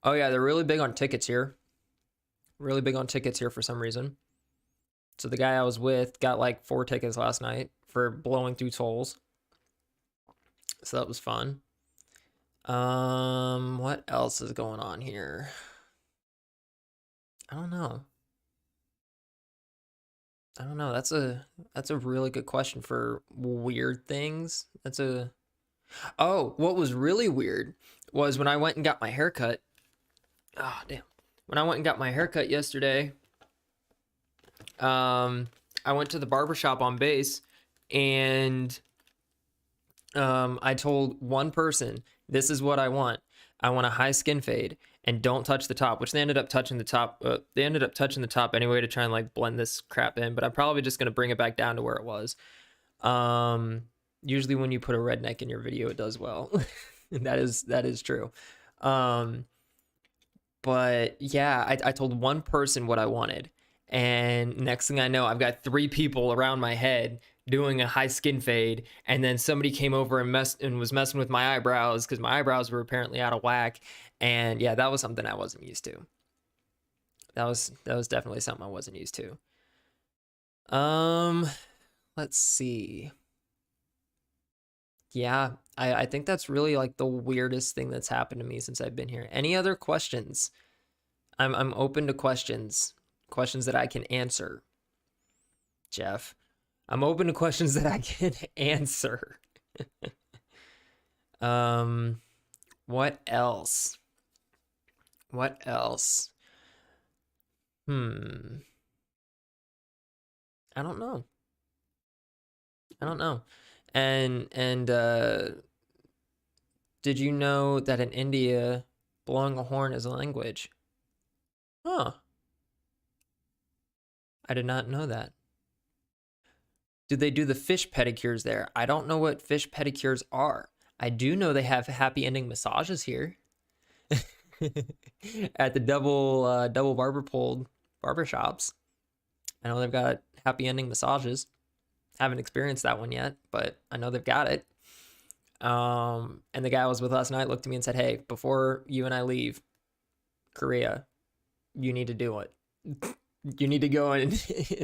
S1: Oh yeah, they're really big on tickets here. Really big on tickets here for some reason. So the guy I was with got like 4 tickets last night for blowing through tolls. So that was fun. What else is going on here? I don't know. That's a really good question for weird things. Oh, what was really weird was when I went and got my haircut. Oh, damn. When I went and got my haircut yesterday, I went to the barbershop on base, and I told one person, this is what I want. I want a high skin fade and don't touch the top, which they ended up touching the top. They ended up touching the top anyway to try and like blend this crap in, but I'm probably just going to bring it back down to where it was. Usually when you put a redneck in your video, it does well. That is true. But yeah, I told one person what I wanted. And next thing I know, I've got 3 people around my head doing a high skin fade, and then somebody came over and was messing with my eyebrows because my eyebrows were apparently out of whack. And yeah, that was something I wasn't used to. That was definitely something I wasn't used to. Let's see. Yeah, I think that's really like the weirdest thing that's happened to me since I've been here. Any other questions? I'm open to questions. Questions that I can answer. Jeff. I'm open to questions that I can answer. What else? What else? I don't know. I don't know. And did you know that in India, blowing a horn is a language? Huh. I did not know that. Do they do the fish pedicures there? I don't know what fish pedicures are. I do know they have happy ending massages here. At the double barber pole barber shops. I know they've got happy ending massages. Haven't experienced that one yet, but I know they've got it. And the guy I was with last night looked at me and said, "Hey, before you and I leave Korea, you need to do it. You need to go and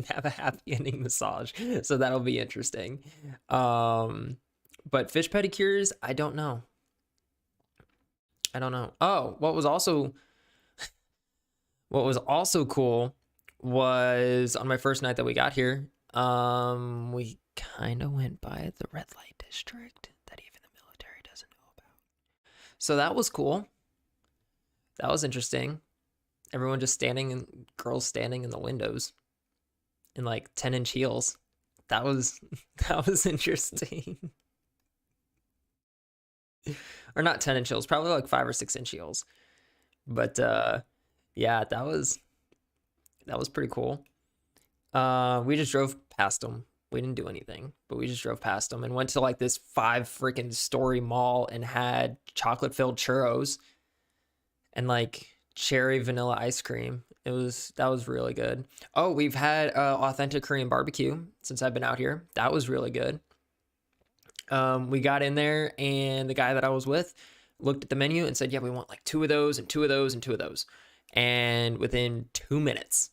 S1: have a happy ending massage." So that'll be interesting. But fish pedicures, I don't know. Oh, what was also cool was on my first night that we got here, we kind of went by the red light district that even the military doesn't know about. So that was cool. That was interesting. Everyone just standing and girls standing in the windows in like 10-inch heels. That was interesting. Or not 10-inch heels, probably like 5 or 6-inch heels. But yeah, that was pretty cool. We just drove past them. We didn't do anything, but we just drove past them and went to like this 5 freaking story mall and had chocolate filled churros and like cherry vanilla ice cream. That was really good. Oh, we've had authentic Korean barbecue since I've been out here. That was really good. We got in there and the guy that I was with looked at the menu and said, "Yeah, we want like 2 of those and 2 of those and 2 of those." And within 2 minutes,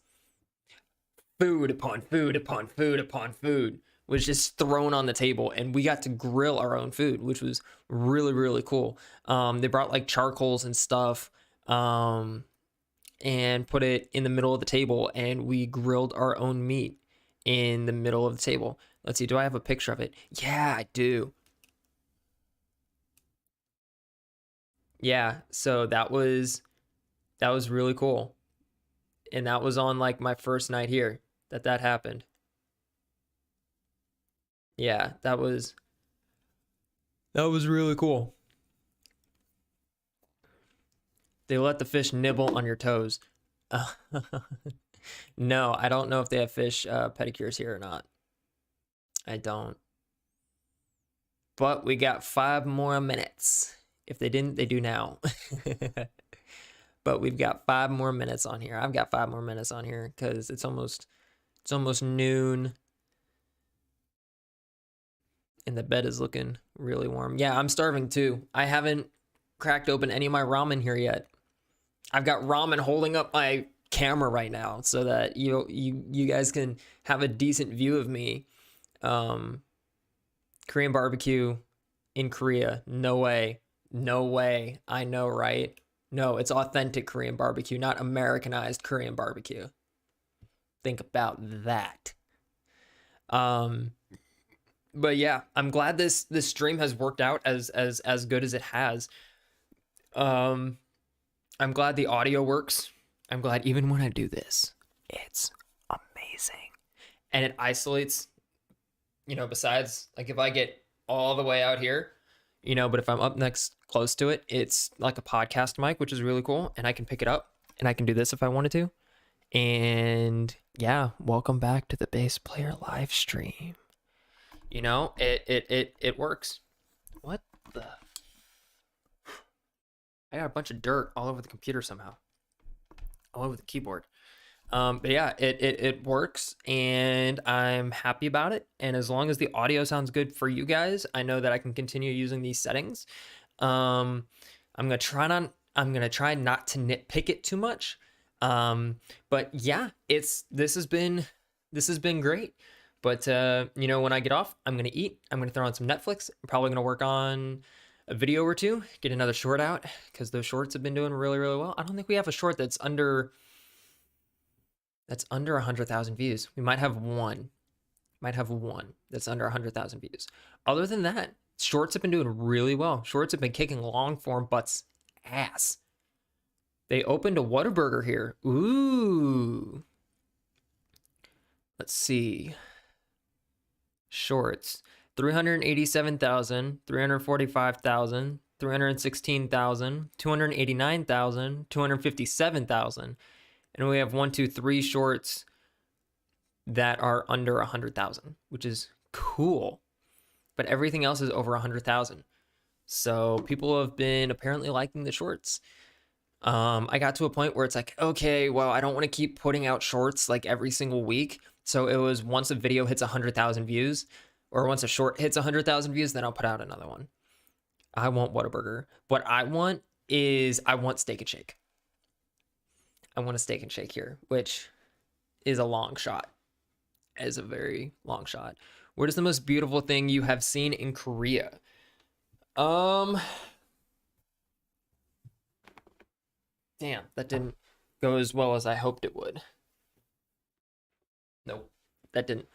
S1: food upon food upon food upon food was just thrown on the table, and we got to grill our own food, which was really, really cool. They brought like charcoals and stuff, and put it in the middle of the table, and we grilled our own meat in the middle of the table. Let's see, do I have a picture of it? Yeah, I do. Yeah, so that was really cool. And that was on like my first night here that happened. Yeah, that was really cool. They let the fish nibble on your toes. No, I don't know if they have fish pedicures here or not. I don't. But we got 5 more minutes. If they didn't, they do now. But we've got 5 more minutes on here. I've got 5 more minutes on here because it's almost noon. And the bed is looking really warm. Yeah, I'm starving too. I haven't cracked open any of my ramen here yet. I've got ramen holding up my camera right now so that you guys can have a decent view of me. Korean barbecue in Korea. No way. No way. I know, right? No, it's authentic Korean barbecue, not Americanized Korean barbecue. Think about that. But yeah, I'm glad this stream has worked out as good as it has. I'm glad the audio works. I'm glad even when I do this, it's amazing. And it isolates, besides like if I get all the way out here, but if I'm up next close to it, it's like a podcast mic, which is really cool. And I can pick it up and I can do this if I wanted to. And yeah, welcome back to the Bass Player live stream. It works. What the? I got a bunch of dirt all over the computer somehow. All over the keyboard. But yeah, it works, and I'm happy about it. And as long as the audio sounds good for you guys, I know that I can continue using these settings. I'm gonna try not to nitpick it too much. But yeah, this has been great. But you know, when I get off, I'm gonna eat. I'm gonna throw on some Netflix. I'm probably gonna work on a video or two, get another short out, because those shorts have been doing really, really well. I don't think we have a short that's under 100,000 views. We might have one that's under 100,000 views. Other than that, shorts have been doing really well. Shorts have been kicking long form butts ass. They opened a Whataburger here. Ooh. Let's see. Shorts. 387,000, 345,000, 316,000, 289,000, 257,000. And we have 1, 2, 3 shorts that are under 100,000, which is cool. But everything else is over 100,000. So people have been apparently liking the shorts. I got to a point where it's like, okay, well, I don't want to keep putting out shorts like every single week. So it was once a video hits 100,000 views, or once a short hits 100,000 views, then I'll put out another one. I want Whataburger. What I want Steak and Shake. I want a Steak and Shake here, which is a long shot. Is a very long shot. What is the most beautiful thing you have seen in Korea? Damn, that didn't go as well as I hoped it would. Nope, that didn't.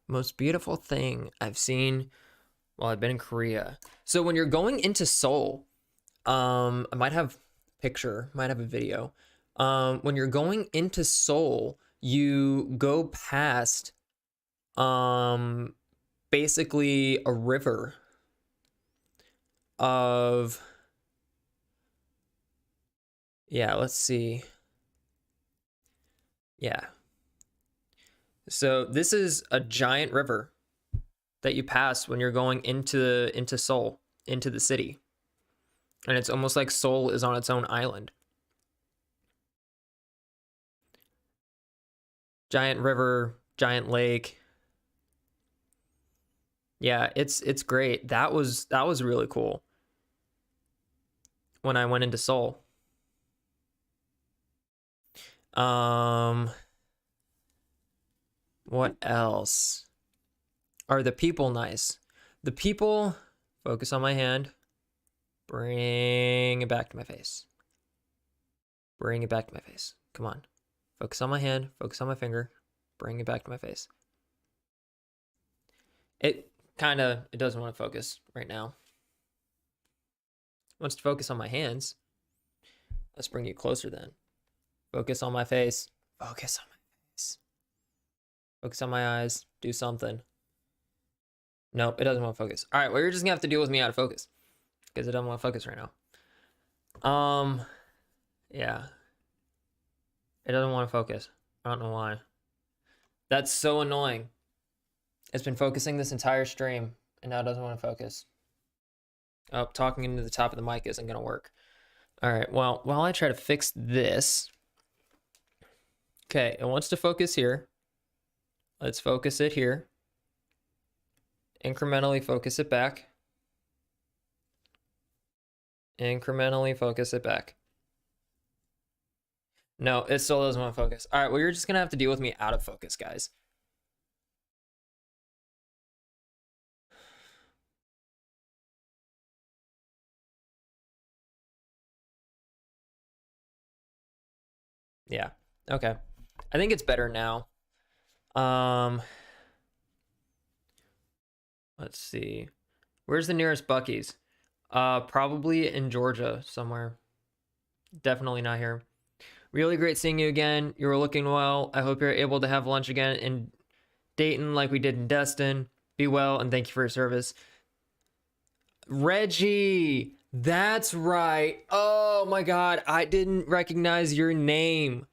S1: Most beautiful thing I've seen while I've been in Korea. So when you're going into Seoul, I might have a picture, might have a video. When you're going into Seoul, you go past basically a river of, yeah, let's see. Yeah. So this is a giant river that you pass when you're going into Seoul, into the city. And it's almost like Seoul is on its own island. Giant river, giant lake. Yeah, it's great. That was really cool when I went into Seoul. What else? Are the people nice? The people, focus on my hand. Bring it back to my face. Bring it back to my face. Come on. Focus on my hand. Focus on my finger. Bring it back to my face. It doesn't want to focus right now. It wants to focus on my hands. Let's bring you closer then. Focus on my face. Focus on my face. Focus on my eyes. Do something. Nope, it doesn't want to focus. All right, well, you're just gonna have to deal with me out of focus because it doesn't want to focus right now. Yeah. It doesn't want to focus. I don't know why. That's so annoying. It's been focusing this entire stream, and now it doesn't want to focus. Oh, talking into the top of the mic isn't going to work. All right, well, while I try to fix this. Okay, it wants to focus here. Let's focus it here. Incrementally focus it back. Incrementally focus it back. No, it still doesn't want to focus. All right, well, you're just going to have to deal with me out of focus, guys. Yeah, okay. I think it's better now. Let's see. Where's the nearest Buc-ee's? Probably in Georgia somewhere. Definitely not here. Really great seeing you again. You were looking well. I hope you're able to have lunch again in Dayton like we did in Destin. Be well, and thank you for your service. Reggie! That's right. Oh my god, I didn't recognize your name.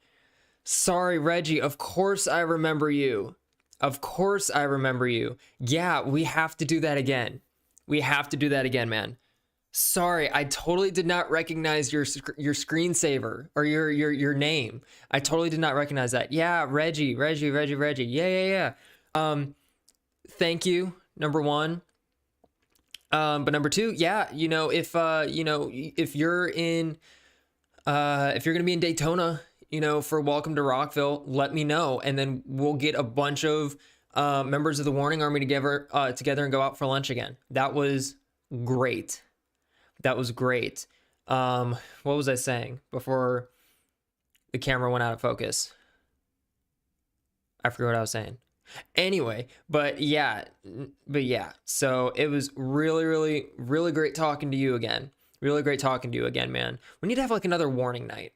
S1: Sorry, Reggie. Of course I remember you. Of course I remember you. Yeah, we have to do that again. We have to do that again, man. Sorry, I totally did not recognize your screensaver or your name. I totally did not recognize that. Yeah, Reggie. Yeah. Thank you, number one. But number two, yeah, you know, if if you're gonna be in Daytona, you know, for Welcome to Rockville, let me know, and then we'll get a bunch of members of the Warning Army together and go out for lunch again. That was great. That was great. What was I saying before the camera went out of focus? I forgot what I was saying. Anyway, but yeah. So it was really great talking to you again. Really great talking to you again, man. We need to have like another warning night.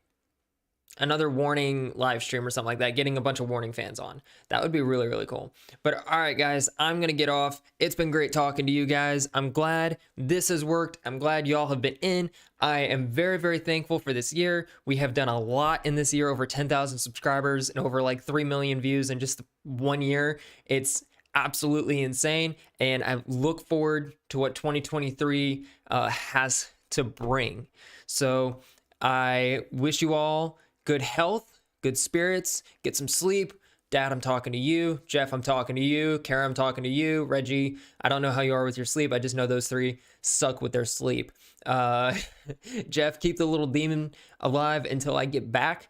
S1: Another warning live stream or something like that, getting a bunch of warning fans on. That would be really cool. But all right, guys, I'm gonna get off. It's been great talking to you guys. I'm glad this has worked. I'm glad y'all have been in. I am very thankful for this year. We have done a lot in this year, over 10,000 subscribers and over like 3 million views in just 1 year. It's absolutely insane, and I look forward to what 2023 has to bring. So I wish you all good health, good spirits, get some sleep. Dad, I'm talking to you. Jeff, I'm talking to you. Kara, I'm talking to you. Reggie, I don't know how you are with your sleep. I just know those three suck with their sleep. Jeff, keep the little demon alive until I get back.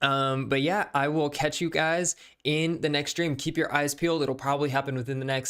S1: But yeah, I will catch you guys in the next stream. Keep your eyes peeled. It'll probably happen within the next